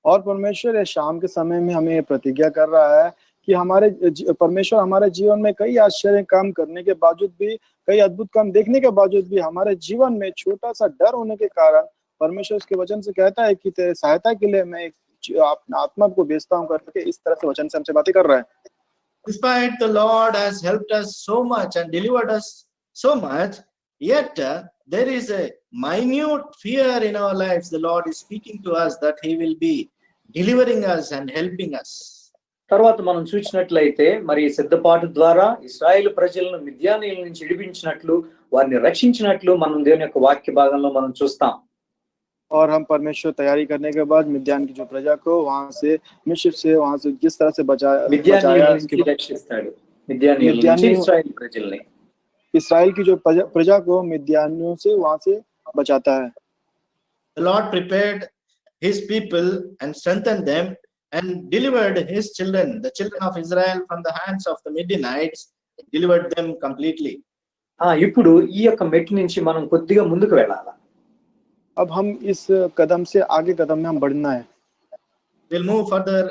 और परमेश्वर ये शाम के समय में हमें प्रतिज्ञा कर रहा है कि परमेश्वर हमारे जीवन में कई आश्चर्य काम करने के बावजूद भी, कई अद्भुत काम देखने के बावजूद भी हमारे जीवन में छोटा सा डर होने के कारण परमेश्वर उसके वचन से कहता है कि तेरे सहायता के लिए मैं अपना आत्मा को भेजता हूँ करके इस तरह से वचन से हमसे बातें कर रहा है। Despite the Lord has helped us so much and delivered us so much, yet there is a minute fear in our lives. The Lord is speaking to us that he will be delivering us and helping us. తర్వాత మనం చూసినట్లయితే మరి సిద్ధపాటు ద్వారా ఇశ్రాయేలు ప్రజలను మిద్యానీయుల నుంచి విడిపించినట్లు, వారిని రక్షించినట్లు మనం దేవుని యొక్క వాక్య భాగంలో మనం చూస్తాం. और हम परमेश्वर तैयारी करने के बाद मिद्यान की जो प्रजा को वहां से मिस्र से वहां से जिस तरह से बचाया, రక్షిస్తాడు మిద్యానీయుల నుంచి ఇశ్రాయేలు ప్రజల్ని. इस्राएल की जो प्रजा को मिद्यानियों से वहां से बचाता है। The Lord prepared his people and strengthened them and delivered his children, the children of Israel, from the hands of the Midianites, delivered them completely. ఇప్పుడు ఈ యొక్క మెట్టు నుంచి మనం కొద్దిగా ముందుకు వెళ్ళాలి. अब हम इस कदम से आगे कदम में हम बढ़ना है. We'll move further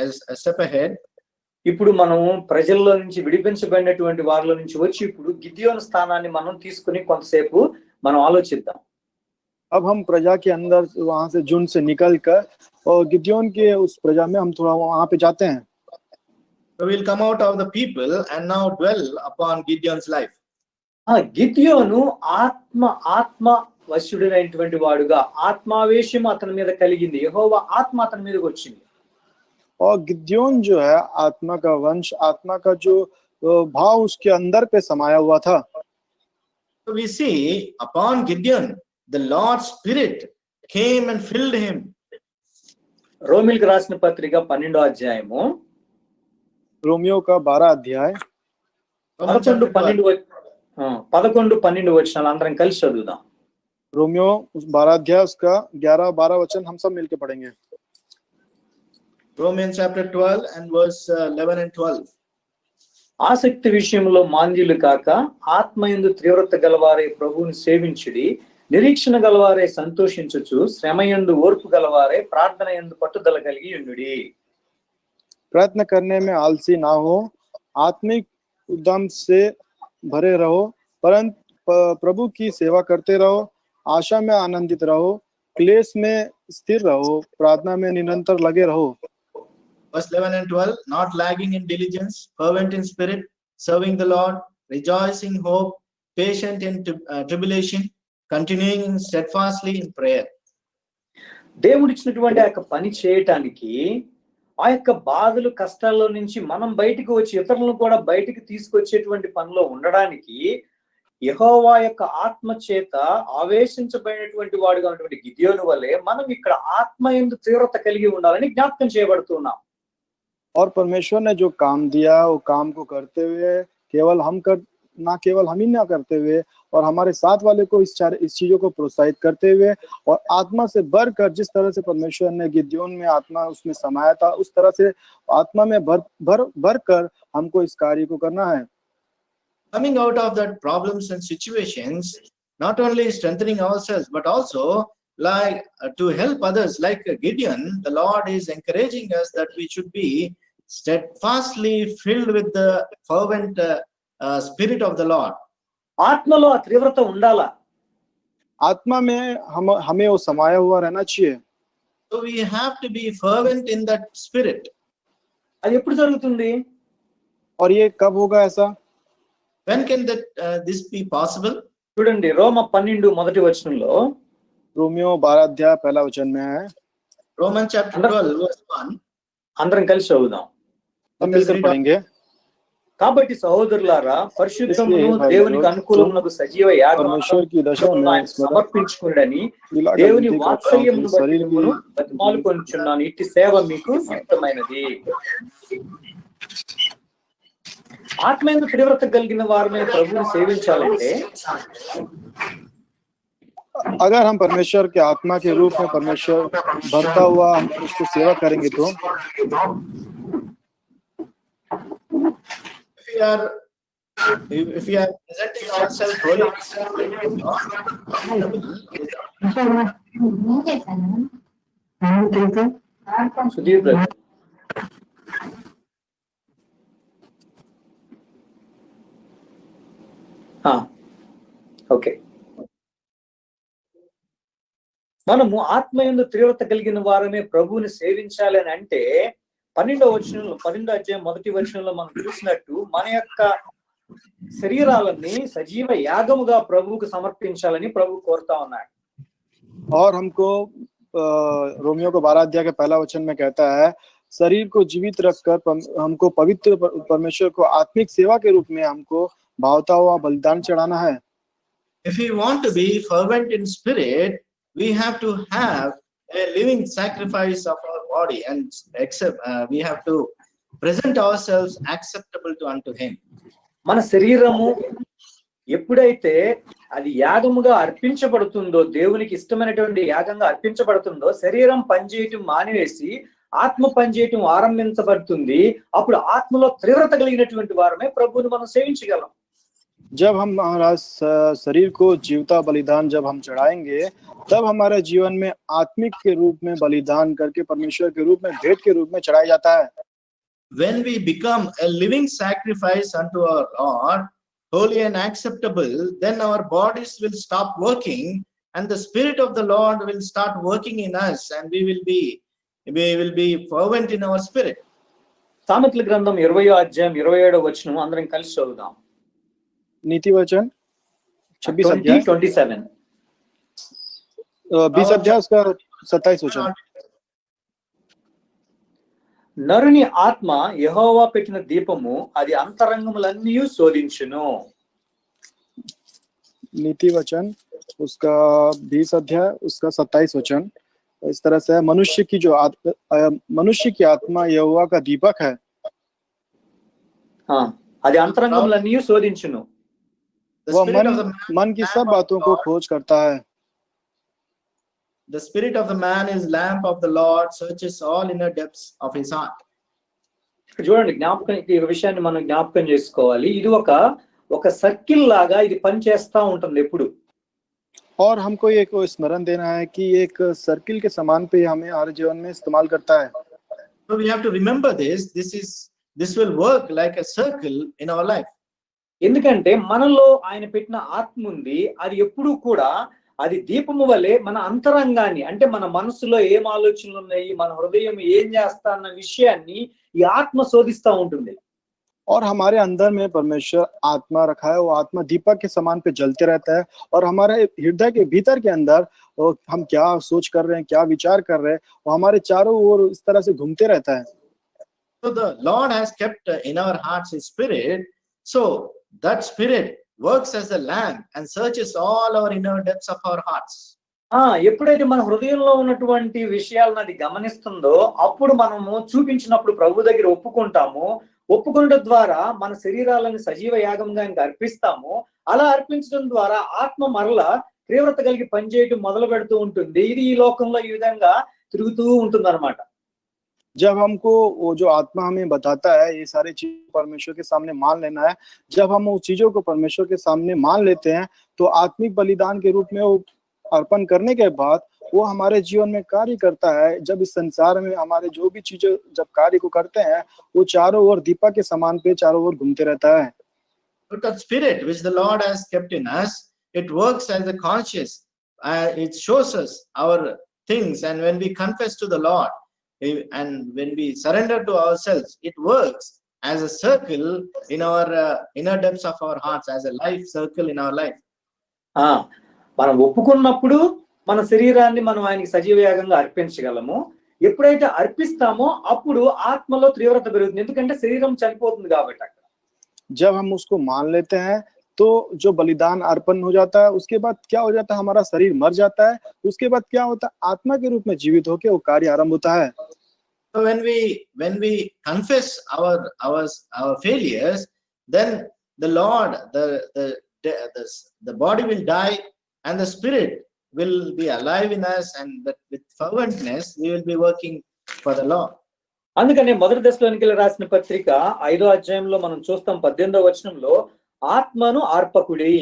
as a step ahead. ఇప్పుడు మనం ప్రజల్లో నుంచి విడిపించబడినటువంటి వారిలో నుంచి వచ్చి ఇప్పుడు గిద్యోను స్థానాన్ని మనం తీసుకుని కొంతసేపు మనం ఆలోచిద్దాం. अब हम प्रजा के अंदर वहां से झुंड से निकल कर और गिद्योन के उस प्रजा में हम थोड़ा वहां पे जाते हैं. So we'll come out of the people and now dwell upon Gideon's life. గిద్యోను ఆత్మ వశుడైనటువంటి వాడుగా ఆత్మావేశం అతని మీద కలిగింది. యెహోవా ఆత్మ అతని మీదకి వచ్చింది. और गिद्योन जो है आत्मा का वंश, आत्मा का जो भाव उसके अंदर पे समाया हुआ था. So we see upon Gideon the Lord's Spirit came and filled him. రోమిల్కి రాసిన పత్రిక 12వ అధ్యాయము रोमियो का 12 अध्याय 11-12 వచనాలు అందరం కలిసి చదువుదాం. रोमियो 12 अध्याय उसका 11-12 वचन हम सब मिलकर पढ़ेंगे. Romans chapter 12 and verse 11 and 12. ఆసక్తి విషయంలో మాంద్యులు కాక ఆత్మయందు తీవ్రత గలవారే ప్రభువుని సేవించుడి, నిరీక్షణ గలవారే సంతోషించుచు, శ్రమయందు ఓర్పు గలవారే ప్రార్థన యందు పట్టుదల కలిగి ఉండుడి. प्रयत्न करने में आलसी ना हो, आत्मिक उद्यम से भरे रहो, परंतु प्रभु की सेवा करते रहो, आशा में आनंदित रहो, क्लेश में स्थिर रहो, प्रार्थना में निरंतर लगे रहो. Verse 11 and 12, not lagging in diligence, fervent in spirit, serving the Lord, rejoicing hope, patient in tribulation, continuing steadfastly in prayer. దేవుడిచ్చినటువంటి ఆ యొక్క పని చేయటానికి, ఆ యొక్క బాధలు కష్టాల్లో నుంచి మనం బయటికి వచ్చి ఇతరులను కూడా బయటికి తీసుకొచ్చేటువంటి పనిలో ఉండడానికి యెహోవా యొక్క ఆత్మ చేత ఆవేశించబడినటువంటి వాడుగా ఉన్నటువంటి గిద్యోను వలె మనం ఇక్కడ ఆత్మయందు తీవ్రత కలిగి ఉండాలని జ్ఞాపకం చేయబడుతున్నాం. और परमेश्वर ने जो काम दिया वो काम को करते हुए केवल हम ही ना करते हुए और हमारे साथ वाले को इस चीजों को प्रोत्साहित करते हुए और आत्मा से बढ़कर जिस तरह से परमेश्वर ने गिद्योन में आत्मा उसमें समाया था उस तरह से आत्मा में भर कर हमको इस कार्य को करना है. Coming out of that problems and situations, not only strengthening ourselves but also like to help others, like Gideon, the Lord is encouraging us that we should be steadfastly filled with the fervent spirit of the Lord. ఆత్మలో ఆ తీవ్రత ఉండాలా. आत्मा में हमें वो समाया हुआ रहना चाहिए. So we have to be fervent in that spirit. అది ఎప్పుడు జరుగుతుంది? और ये कब होगा ऐसा? When can that this be possible? చూడండి, రోమ 12 మొదటి వచనంలో, रोमियो 12 अध्याय पहला वचन में है. Romans chapter 12 verse 1. అందరం కలిసి చదువుదాం. हम मिलकर पढ़ेंगे. కాబట్టి సహోదరులారా, పరిశుద్ధమును దేవునికి అనుకూలమునకు సజీవ యాగమును సమర్పించుకునని దేవుని వాత్సల్యమును బట్టి మిమ్మును బతిమాలుకొనుచున్నాను. ఇట్టి సేవ మీకు యుక్తమైనది. ఆత్మయందు తీవ్రత కలిగిన వారిని ప్రభువుని సేవించాలంటే, अगर हम परमेश्वर के आत्मा के रूप में परमेश्वर भरता हुआ हम उसको सेवा करेंगे तो if we are presenting ourselves holy, Sudheer brother, okay, మనము ఆత్మయందు తీవ్రత కలిగిన వారమే ప్రభువుని సేవించాలి అని అంటే 12వ అధ్యాయం మొదటి వచనంలో మనం చూసినట్టు మన యొక్క శరీరాలని సజీవ యాగముగా ప్రభువుకు సమర్పించాలని ప్రభు కోరుతా ఉన్నాడు. और हमको रोमियो को 12 अध्याय के पहला वचन में कहता है शरीर को जीवित रखकर हमको पवित्र परमेश्वर को आत्मिक सेवा के रूप में हमको भावता हुआ बलिदान चढ़ाना है. If we want to be fervent in spirit, we have to have a living sacrifice of our body and we have to present ourselves acceptable to unto him. మన శరీరము ఎప్పుడైతే అది యాగముగా అర్పించబడుతుందో, దేవునికి ఇష్టమైనటువంటి యాగంగా అర్పించబడుతుందో, శరీరం పనిచేయటం మానివేసి ఆత్మ పనిచేయటం ఆరంభించబడుతుంది. అప్పుడు ఆత్మలో తీవ్రత కలిగినటువంటి వారమే ప్రభువుని మనం సేవించగలం. जब हम हमारा शरीर को जीवता बलिदान जब हम चढ़ाएंगे, तब हमारे जीवन में आत्मिक के रूप में बलिदान करके परमेश्वर के रूप में भेंट के रूप में चढ़ाया जाता है. When we become a living sacrifice unto our Lord, holy and acceptable, then our bodies will stop working and the Spirit of the Lord will start working in us, and we will be fervent in our spirit. సామెతల గ్రంథం 20వ అధ్యాయం 27వ వచనం అందరం కలిసి చదువుదాం. नीति वचन 26 अध्याय 27. 20 अध्याय उसका 27 वचन. నరుని ఆత్మ యెహోవా పెట్టిన దీపము, అది అంతరంగములన్నీ శోధించును. नीति वचन उसका 20 अध्याय उसका 27 वचन इस तरह से है, मनुष्य की आत्मा यहोवा का दीपक है. అది అంతరంగములన్నీ శోధించును. The वह spirit of the मन की सब बातों को खोज करता है. The spirit of the man is lamp of the Lord, searches all inner depths of his heart. చూడండి, ఈ విషయాన్ని మనం జ్ఞాపకం చేసుకోవాలి. ఇది ఒక సర్కిల్ లాగా ఇది పని చేస్తా ఉంటుంది ఎప్పుడు. और हमको ये को स्मरण देना है कि एक सर्किल के समान पे हमें हर जीवन में इस्तेमाल करता है. So we have to remember this will work like a circle in our life. ఎందుకంటే మనలో ఆయన పెట్టిన ఆత్మ ఉంది. అది ఎప్పుడూ కూడా అది దీపము వలె మన అంతరంగాన్ని, అంటే మన మనసులో ఏం ఆలోచనలు ఉన్నాయి, మన హృదయం ఏం చేస్తా అన్న విషయాన్ని ఈ ఆత్మ శోధిస్తా ఉంటుంది. और हमारे अंदर में परमेश्वर आत्मा रखा है, वो आत्मा दीपक के समान पे जलते रहता है और हमारे हृदय के भीतर के अंदर हम क्या सोच कर रहे हैं, क्या विचार कर रहे हैं, वो हमारे चारों ओर इस तरह से घूमते रहता है. So the Lord has kept in our hearts his spirit, so that spirit works as a lamp and searches all our inner depths of our hearts. ఎప్పుడైతే మన హృదయంలో ఉన్నటువంటి విషయాలను అది గమనిస్తుందో, అప్పుడు మనము చూపించినప్పుడు ప్రభు దగ్గర ఒప్పుకొనడం ద్వారా మన శరీరాలను సజీవ యాగంగా ఇంకా అర్పిస్తాము. అలా అర్పించడం ద్వారా ఆత్మ మరలా తీవ్రత కలిగి పనిచేయటం మొదలు పెడుతూ ఉంటుంది. ఇది ఈ లోకంలో ఈ విధంగా తిరుగుతూ ఉంటుంది అన్నమాట. जब हमको वो जो आत्मा हमें बताता है ये सारी चीज परमेश्वर के सामने मान लेना है, जब हम उस चीजों को परमेश्वर के सामने मान लेते हैं, तो आत्मिक बलिदान के रूप में वो अर्पण करने के बाद वो हमारे जीवन में कार्य करता है. जब इस संसार में हमारे जो भी चीजें जब कार्य को करते हैं, वो चारों ओर दीपक के समान पे चारों ओर घूमते रहता है. But that spirit which the Lord has kept in us, it works as a conscious. It shows us our things, and when we confess to the Lord and when we surrender to ourselves, it works as a circle in our inner depths of our hearts, as a life circle in our life. మనం ఒప్పుకున్నప్పుడు మన శరీరాన్ని మనం ఆయనకి సజీవ యాగంగా అర్పించగలము. ఎప్పుడైతే అర్పిస్తామో అప్పుడు ఆత్మలో తీవ్రత పెరుగుతుంది, ఎందుకంటే శరీరం చనిపోతుంది కాబట్టి. అక్కడ जब हम उसको मान लेते हैं तो जो बलिदान अर्पण हो जाता है, उसके बाद क्या हो जाता है, हमारा शरीर मर जाता है. उसके बाद क्या होता है, आत्मा के रूप में जीवित होकर वो कार्य आरंभ होता है. So when we confess our failures, then the Lord, the body will die and the spirit will be alive in us, and that with ferventness we will be working for the Lord. అందుకనే మొదటి దశలోనికెళ్ళి రాసిన పత్రిక 5వ అధ్యాయంలో మనం చూస్తాం 18వ వచనంలో, ఆత్మను ఆర్పకుడి.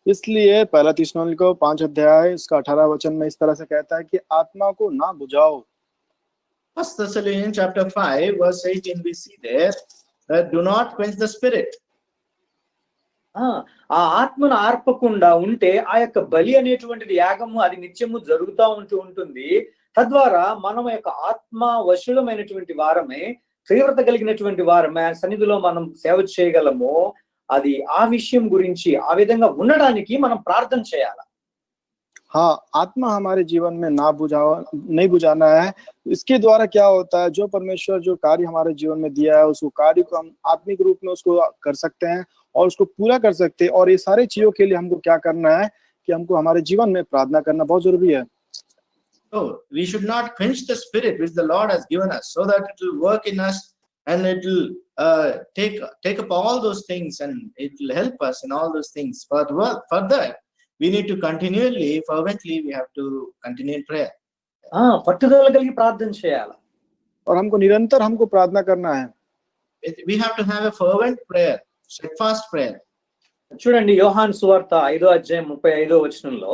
इसलिए पहला थिस्सलुनीके 5 अध्याय उसका 18 वचन में इस तरह से कहता है कि आत्मा को ना बुझाओ. First Thessalonians chapter 5 verse 18 we see there that do not quench the spirit. ఆ ఆత్మను ఆర్పకుండా ఉంటే ఆ యొక్క బలి అనేటువంటిది యాగము అది నిత్యము జరుగుతూ ఉంటుంది. తద్వారా మనం యొక్క ఆత్మ వశులమైనటువంటి వారమే, తీవ్రత కలిగినటువంటి వారమే సన్నిధిలో మనం సేవ చేయగలము. అది ఆ విషయం గురించి ఆ విధంగా ఉండడానికి మనం ప్రార్థన చేయాలి. हाँ, आत्मा हमारे जीवन में नहीं बुझाना है. इसके द्वारा क्या होता है, जो परमेश्वर जो कार्य हमारे जीवन में दिया है, उसको कार्य को हम आत्मिक रूप में उसको कर सकते हैं और उसको पूरा कर सकते हैं. और ये सारे चीजों के लिए हमको क्या करना है कि हमको हमारे जीवन में प्रार्थना करना बहुत जरूरी है. So we should not quench the spirit which the Lord has given us, so that it will work in us and it will take up all those things, and it will help us in all those things. Further, we need to continually, fervently, we have to continue in prayer. పట్టుదల కలిగి ప్రార్థన చేయాలి. और हमको निरंतर हमको प्रार्थना करना है. We have to have a fervent prayer, steadfast prayer. చూడండి యోహాను సువార్త 5వ అధ్యాయం 35వ వచనంలో,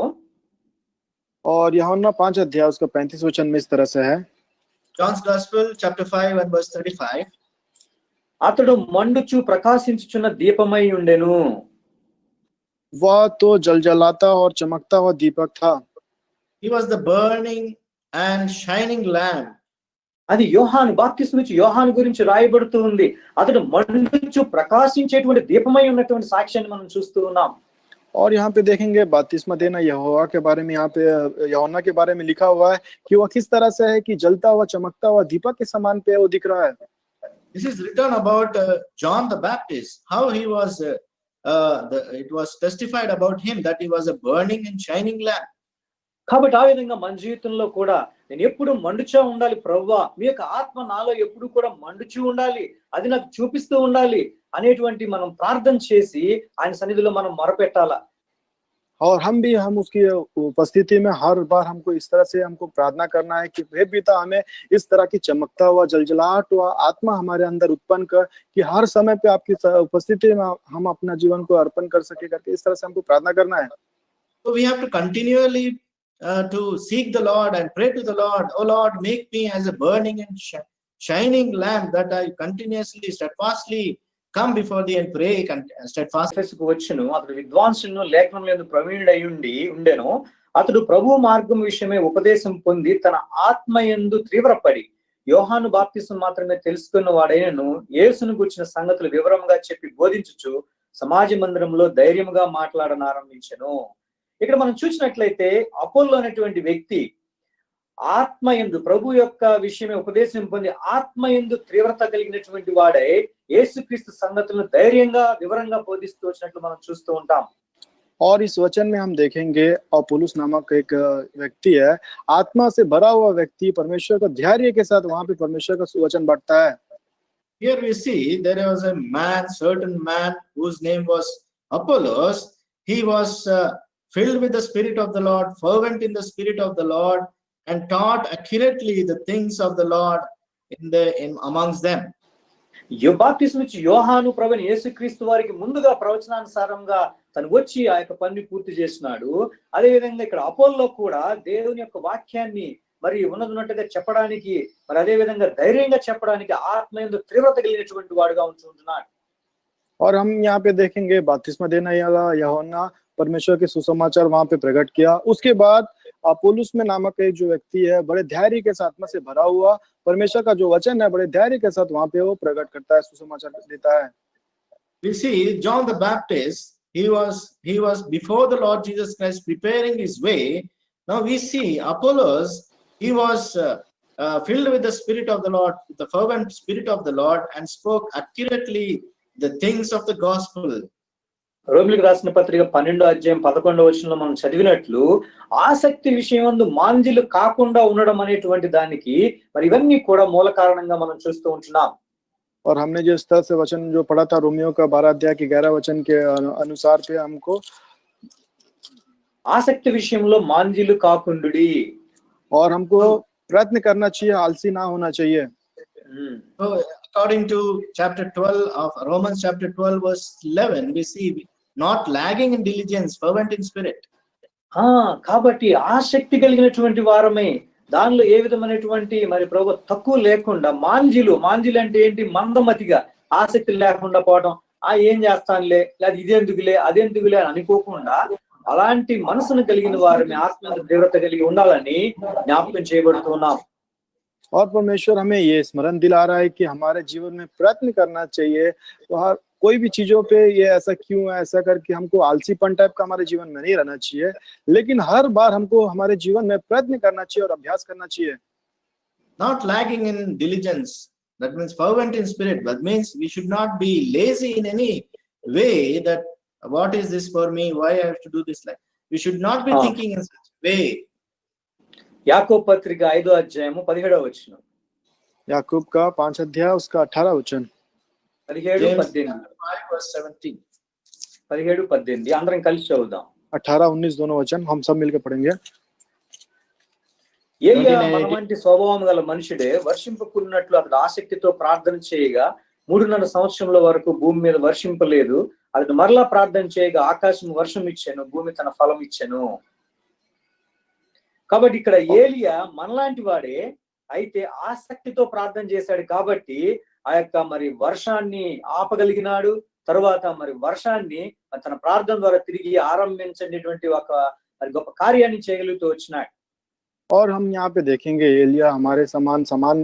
और यूहन्ना 5 अध्याय उसका 35 वचन में इस तरह से है. John's Gospel, chapter 5 and verse 35. అతడు మండుచు ప్రకాశించుచున్న దీపమై ఉండెను. वह तो जलजलाता और चमकता हुआ दीपक था. He was the burning and shining lamp. అది యోహాను బాప్తిస్మిచ్చి యోహాను గురించి రాయబడుతూ ఉంది. అతడు మండుచు ప్రకాశించేటువంటి దీపమై ఉన్నటువంటి సాక్ష్యాన్ని మనం చూస్తూ ఉన్నాం. और यहाँ पे देखेंगे बपतिस्मा देना यहोवा के बारे में, यहाँ पे यूहन्ना के बारे में लिखा हुआ है कि वह किस तरह से है कि जलता हुआ चमकता हुआ दीपक के समान पे वो दिख रहा है. This is written about John the Baptist, how he was it was testified about him that he was a burning and shining lamp. కాబట్టి ఆ విధంగా మన జీవితంలో కూడా నేను ఎప్పుడు మండుచూ ఉండాలి ప్రభువా, మీ యొక్క ఆత్మ నాలో ఎప్పుడు కూడా మండుచూ ఉండాలి, అది నాకు చూపిస్తూ ఉండాలి అనేటువంటి మనం ప్రార్థన చేసి ఆయన సన్నిధిలో మనం మొరపెట్టాలా. और हम उसकी उपस्थिति में हर बार हमको इस तरह से हमको प्रार्थना करना है कि हे पिता, हमें इस तरह की चमकता हुआ जलजलाहट हुआ आत्मा हमारे अंदर उत्पन्न कर कि हर समय पे आपकी उपस्थिति में हम अपना जीवन को अर्पण कर सके करके इस तरह से हमको प्रार्थना करना है. So we have to continually to seek the Lord and pray to the Lord. Oh Lord, make me as a burning and shining lamp, that I continuously, steadfastly come before thee and pray steadfastly. వచ్చును అతడు విద్వాంసును లేఖనంలో ప్రవీణుడై ఉండెను. అతడు ప్రభు మార్గం విషయమే ఉపదేశం పొంది తన ఆత్మయందు తీవ్రపడి యోహాను బాప్తిస్మం మాత్రమే తెలుసుకున్న వాడైనను యేసును గురించిన సంగతులు వివరంగా చెప్పి బోధించుచు సమాజ మందిరంలో ధైర్యంగా మాట్లాడనారంభించెను. ఇక్కడ మనం చూసినట్లయితే అపోల్లో అనేటువంటి వ్యక్తి ఆత్మయందు ప్రభు యొక్క విషయమే ఉపదేశం పొంది ఆత్మయందు తీవ్రత కలిగినటువంటి వాడై యేసుక్రీస్తు సంగతులను ధైర్యంగా వివరంగా బోధిస్తూ వచ్చినట్లు మనం చూస్తూ ఉంటాం. और इस वचन में हम देखेंगे अपोलोस नामक एक व्यक्ति है, आत्मा से भरा हुआ व्यक्ति परमेश्वर का धैर्य के साथ वहां पे परमेश्वर का वचन बांटता है. Here we see there was a man, certain man whose name was Apollos. He was filled with the Spirit of the Lord, fervent in the Spirit of the Lord, and taught accurately the things of the Lord in amongst them. బాప్తిస్మిచ్చి యోహాను ప్రభుని యేసుక్రీస్తు వారికి ముందుగా ప్రవచనానుసారంగా తను వచ్చి ఆ యొక్క పని పూర్తి చేసినాడు. అదే విధంగా ఇక్కడ అపోల్లో కూడా దేవుని యొక్క వాక్యాన్ని మరి ఉన్నట్టుగా చెప్పడానికి, మరి అదే విధంగా ధైర్యంగా చెప్పడానికి ఆత్మయందు తీవ్రత కలిగినటువంటి వాడుగా ఉంటున్నాడు. और हम यहाँ पे देखेंगे बपतिस्मा देना यूहन्ना परमेश्वर के सुसमाचार वहां पे प्रकट किया. उसके बाद अपोलोस में नामक एक जो व्यक्ति है बड़े धैर्य के साथ में से भरा हुआ परमेश्वर का जो वचन है बड़े धैर्य के साथ वहां पे वो प्रकट करता है, सुसमाचार देता है. We see John the Baptist, he was before the Lord Jesus Christ preparing his way. Now we see Apollos, he was filled with the Spirit of the Lord, with the fervent Spirit of the Lord, and spoke accurately the things of the gospel. రోమిలకు రాసిన పత్రిక 12వ అధ్యాయం 11వ వచనంలో మనం చదివినట్లు ఆసక్తి విషయమందు మాంజిలు కాకుండా ఉండడం అనేటువంటి దానికి మరి ఇవన్నీ కూడా మూల కారణంగా మనం చూస్తూ ఉంటున్నాం. और हमने जो इस तरह से वचन जो पढ़ा था रोमियो का 12 अध्याय के 11 वचन के अनुसार पे हमको ఆసక్తి విషయంలో మాంజిలు కాకుండుడి, और हमको प्रयत्न करना चाहिए, आलसी ना होना चाहिए. So according to chapter 12 of Romans chapter 12 verse 11, we see not lagging in diligence, fervent in spirit. కాబట్టి ఆసక్తి కలిగినటువంటి వారమే, దానిలో ఏ విధమైనటువంటి మరి ప్రభు తక్కువ లేకుండా మాంజిలు అంటే ఏంటి, మందమతిగా ఆసక్తి లేకుండా పోవడం, ఏం చేస్తానులే, లేదా ఇదెందుకులే అదెందుకులే అని అనుకోకుండా అలాంటి మనసును కలిగిన వారిని ఆత్మ తీవ్రత కలిగి ఉండాలని జ్ఞాపకం చేయబడుతున్నాం. और परमेश्वर हमें ये स्मरण दिला रहा है कि हमारे जीवन में प्रयत्न करना चाहिए. तो हर कोई भी चीजों पे ये ऐसा क्यों है, ऐसा करके हमको आलसीपन टाइप का हमारे जीवन में नहीं रहना चाहिए, लेकिन हर बार हमको हमारे जीवन में प्रयत्न करना चाहिए और अभ्यास करना चाहिए. Not lagging in diligence, that means fervent in spirit. That means we should not be lazy in any way that what is this for me, why I have to do this. Like we should not be thinking in such a way. యాకోబు పత్రిక 5వ అధ్యాయము 17వ వచనం. याकूब का 5 अध्याय उसका 18 वचन. 17, James 18. 5 verse 17. 17, 18 అందరం కలిసి చదువుదాం. 18, 19 दोनों वचन हम सब मिलकर पढ़ेंगे। ఏలియా 17, మన 18. వంటి స్వభావం గల మనుషుడే వర్షింపకున్నట్లు అతడు ఆసక్తితో ప్రార్థన చేయగా 3.5 సంవత్సరముల వరకు భూమి మీద వర్షింపలేదు. అతడు మరలా ప్రార్థన చేయగా ఆకాశం వర్షం ఇచ్చెను, భూమి తన ఫలం ఇచ్చెను. కాబట్టి ఇక్కడ ఏలియా మనలాంటి వాడే, అయితే ఆసక్తితో ప్రార్థన చేశాడు కాబట్టి ఆ యొక్క మరి వర్షాన్ని ఆపగలిగినాడు. తరువాత మరి వర్షాన్ని తన ప్రార్థన ద్వారా తిరిగి ఆరంభించేటువంటి ఒక మరి గొప్ప కార్యాన్ని చేయగలుగుతూ వచ్చినాడు. और हम यहाँ पे देखेंगे एलिया हमारे समान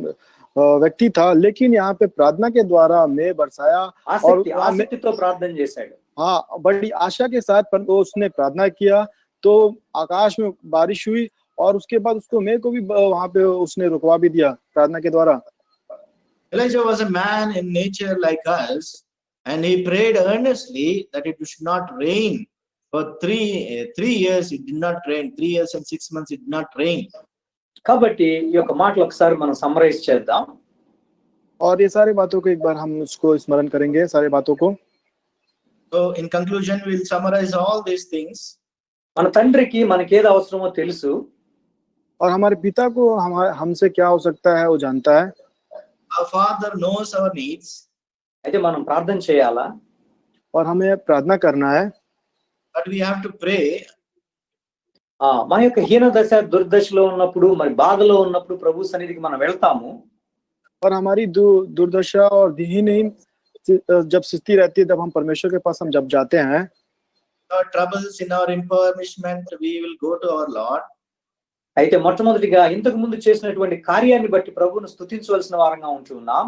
व्यक्ति था, लेकिन यहाँ पे प्रार्थना के द्वारा मैं बरसाया और ఆసక్తితో ప్రార్థన చేశాడు. हाँ, बड़ी आशा के साथ उसने प्रार्थना किया तो आकाश में बारिश हुई और उसके बाद उसको मेघ को भी वहां पे उसने रुकवा भी दिया प्रार्थना के द्वारा। Elijah was a man in nature like us, and he prayed earnestly that it should not rain. For three years it did not rain. 3 years and 6 months it did not rain. కాబట్టి ఈ యొక్క మాటలు ఒకసారి మనం summarise చేద్దాం. और ये सारी बातों को एक बार हम उसको स्मरण करेंगे, सारी बातों को. So in conclusion we will summarize all these things. మన తండ్రికి మనకేది అవసరమో తెలుసు. और हमारे पिता को हमसे क्या हो सकता है वो जानता है. Our Father knows our needs. అయితే మనం ప్రార్థన చేయాలా? और हमें प्रार्थना करना है. But we have to pray. మన యొక్క హీన దశ దుర్దశలో ఉన్నప్పుడు మరి బాధలో ఉన్నప్పుడు ప్రభు సన్నిధికి మనం వెళ్తాము. और हमारी दुर्दशा और दीनहीन जब स्थिति रहती है तब हम परमेश्वर के पास हम जब जाते हैं. Our troubles, in our impoverishment, we will go to our Lord. అయితే మొట్టమొదటిగా ఇంతకు ముందు చేసినటువంటి కార్యాన్ని బట్టి ప్రభువును స్తుతించవలసిన వారంగా ఉంటున్నాం.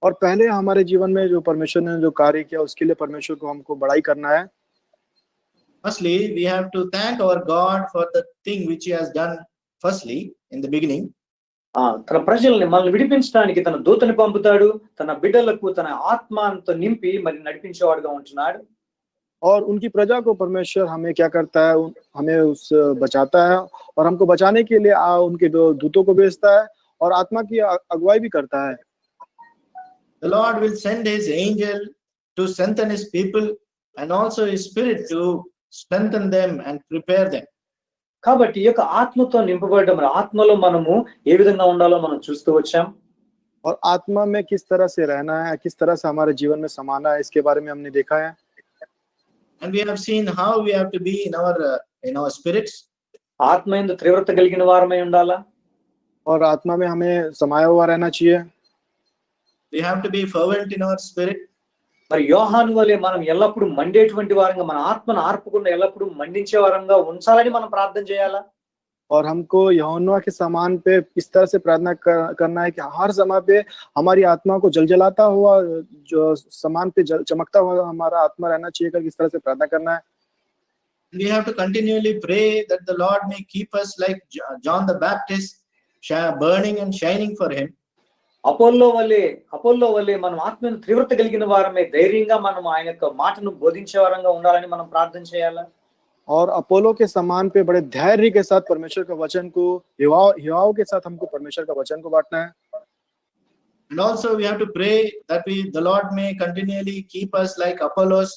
और पहले हमारे जीवन में जो परमेश्वर ने जो कार्य किया उसके लिए परमेश्वर को हमको बड़ाई करना है. Firstly, we have to thank our God for the thing which he has done firstly in the beginning. తన ప్రజల్ని మనల్ని విడిపించడానికి తన దూతని పంపుతాడు, తన బిడ్డలకు తన ఆత్మతో నింపి మరి నడిపించేవాడుగా ఉంటున్నాడు. और उनकी प्रजा को परमेश्वर हमें क्या करता है, हमें उस बचाता है और हमको बचाने के लिए उनके दूतों को भेजता है और आत्मा की अगुवाई भी करता है. The Lord will send his angel to strengthen his people and also his spirit to strengthen them and prepare them. కాబట్టి ఈ యొక్క ఆత్మతో నింపబడడం, ఆత్మలో మనము ఏ విధంగా ఉండాలో మనం చూస్తూ వచ్చాం. और आत्मा में किस तरह से रहना है, किस तरह से हमारे जीवन में समाना है, इसके बारे में हमने देखा है. And we have seen how we have to be in our spirits. ఆత్మ యందు తీవ్రత కలిగిన వారమై ఉండాలా. और आत्मा में हमें समाया हुआ रहना चाहिए. We have to be fervent in our spirit. మరి యోహాను వలె మనం ఎల్లప్పుడూ మండేటువంటి వారంగా, మన ఆత్మను ఆర్పకుండా ఎల్లప్పుడూ మండించే వారంగా ఉంచాలని మనం ప్రార్థన చేయాలా. और हमको यूहन्ना के समान पे इस तरह से प्रार्थना करना है कि हर समय पे हमारी आत्मा को जलजलाता हुआ जो समान पे चमकता हुआ हमारा आत्मा रहना चाहिए कर, किस तरह से प्रार्थना करना है. We have to continually pray that the Lord may keep us like John the Baptist, burning and shining for him. Apollo వలె మనం ఆత్మను తీవ్రత కలిగిన వారమే ధైర్యంగా మనం ఆయన యొక్క మాటను బోధించే వారంగా ఉండాలని మనం ప్రార్థన చేయాలా. और अपोलो के समान पे बड़े धैर्य के साथ परमेश्वर का वचन को युवाओं के साथ हमको परमेश्वर का वचन को बांटना है. And also we have to pray that the Lord may continually keep us like Apollos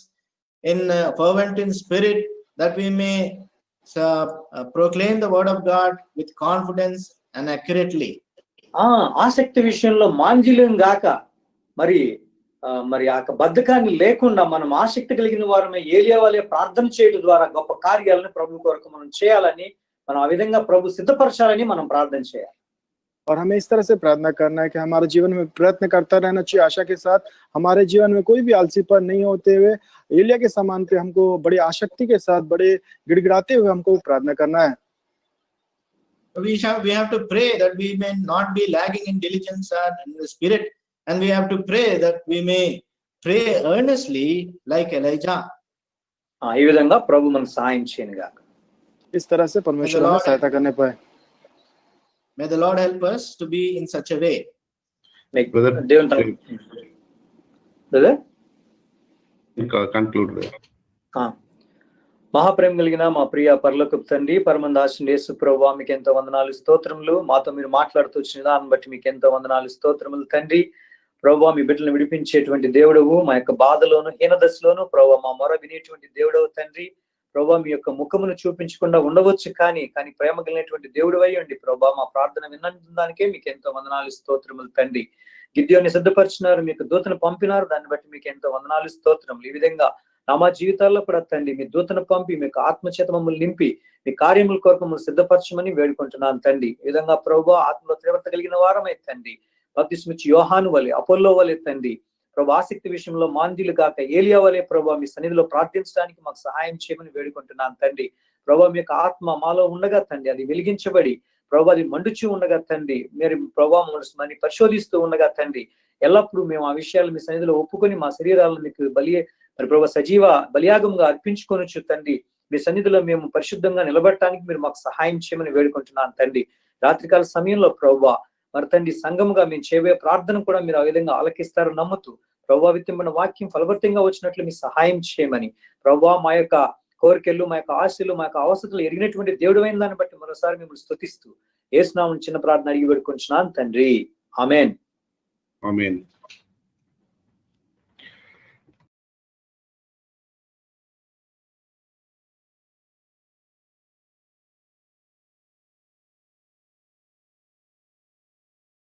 in fervent in spirit, that we may proclaim the word of God with confidence and accurately. ఆసక్తి విషయంలో మాంజిల్యం గాక మరి ఆ బద్ధకాన్ని లేకుండా మనం ఆసక్తి కలిగిన వారమే ఏలియా వలె ప్రార్థన చేయడం ద్వారా గొప్ప కార్యాలను ప్రభు కొరకు మనం చేయాలని, మనం ఆ విధంగా ప్రభు సిద్ధపరచాలని మనం ప్రార్థన చేయాలి. और हमें इस तरह से प्रार्थना करना है कि हमारे जीवन में प्रयत्न करता रहना चाहिए आशा के साथ. हमारे जीवन में कोई भी आलसीपन नहीं होते हुए एलिया के समान पे हमको बड़ी आसक्ति के साथ, बड़े गिड़गिड़ाते हुए हमको प्रार्थना करना है. We have to pray that we may not be lagging in diligence and in the spirit, and we have to pray that we may pray earnestly like Elijah. ఈ విధంగా ప్రభు మనకు సహాయం చేయనుగా. इस तरह से परमेश्वर हमें सहायता करने पाए. May the Lord help us to be in such a way. Conclude. మహాప్రేమ కలిగిన మా ప్రియ పరలోకపు తండ్రి, పరమందాసుని యేసు ప్రభువా, మీకు ఎంతో వందనాలు స్తోత్రములు. మాతో మీరు మాట్లాడుతూ వచ్చిన దాన్ని బట్టి మీకు ఎంతో వందనాలు స్తోత్రములు తండ్రి. ప్రభావ మీ బిడ్డలను విడిపించేటువంటి దేవుడవు, మా యొక్క బాధలోను హీన దశలోను ప్రభావ మా మొర వినేటువంటి దేవుడవు తండ్రి. ప్రభావ మీ యొక్క ముఖమును చూపించకుండా ఉండవచ్చు, కానీ ప్రేమ కలిగినటువంటి దేవుడు అయ్యండి ప్రభావ. మా ప్రార్థన విన్నందుకే మీకు ఎంతో వందనాలు స్తోత్రములు తండ్రి. గిద్యోని సిద్ధపరిచినారు, మీకు దూతను పంపినారు, దాన్ని బట్టి మీకు ఎంతో వందనాలు స్తోత్రములు. ఈ విధంగా మా జీవితాల్లో కూడా తండ్రి మీ దూతను పంపి మీకు ఆత్మచేత మమ్మల్ని నింపి మీ కార్యముల కొరకు మమ్మల్ని సిద్ధపరచమని వేడుకుంటున్నాను తండ్రి. ఈ విధంగా ప్రభువా ఆత్మలో తీవ్రత కలిగిన వారమై తండ్రి, బాప్తిస్మిచ్చి యోహాను వలె, అపోల్లో వలె తండ్రి ప్రభు, ఆసక్తి విషయంలో మాంద్యులు కాక ఏలియా వలె ప్రభు మీ సన్నిధిలో ప్రార్థించడానికి మాకు సహాయం చేయమని వేడుకుంటున్నాను తండ్రి. ప్రభు మీ యొక్క ఆత్మ మాలో ఉండగా తండ్రి అది వెలిగించబడి ప్రభు అది మండుచూ ఉండగా తండ్రి, మీరు ప్రభావం మనని పరిశోధిస్తూ ఉండగా తండ్రి, ఎల్లప్పుడూ మేము ఆ విషయాలు మీ సన్నిధిలో ఒప్పుకొని మా శరీరాలను మీకు మరి ప్రభు సజీవ బలియాగంగా అర్పించుకొనొచ్చు తండ్రి. మీ సన్నిధిలో మేము పరిశుద్ధంగా నిలబడటానికి మీరు మాకు సహాయం చేయమని వేడుకుంటున్నాను తండ్రి. రాత్రికాల సమయంలో ప్రభు మరి తండ్రి సంఘముగా మేము చేయబోయే ప్రార్థన కూడా మీరు ఆ విధంగా ఆలకిస్తారు నమ్ముతూ ప్రభావితమైన వాక్యం ఫలభరితంగా వచ్చినట్లు మీ సహాయం చేయమని ప్రభు, మా యొక్క కోరికలు, మా యొక్క ఆశలు, మా యొక్క అవసరాలు ఎరిగినటువంటి దేవుడు అయిన దాన్ని బట్టి మరోసారి మిమ్మల్ని స్తుతిస్తూ యేసు నామమున చిన్న ప్రార్థన అడిగి వేడుకుంటున్నాను తండ్రి. ఆమేన్. ఆమేన్.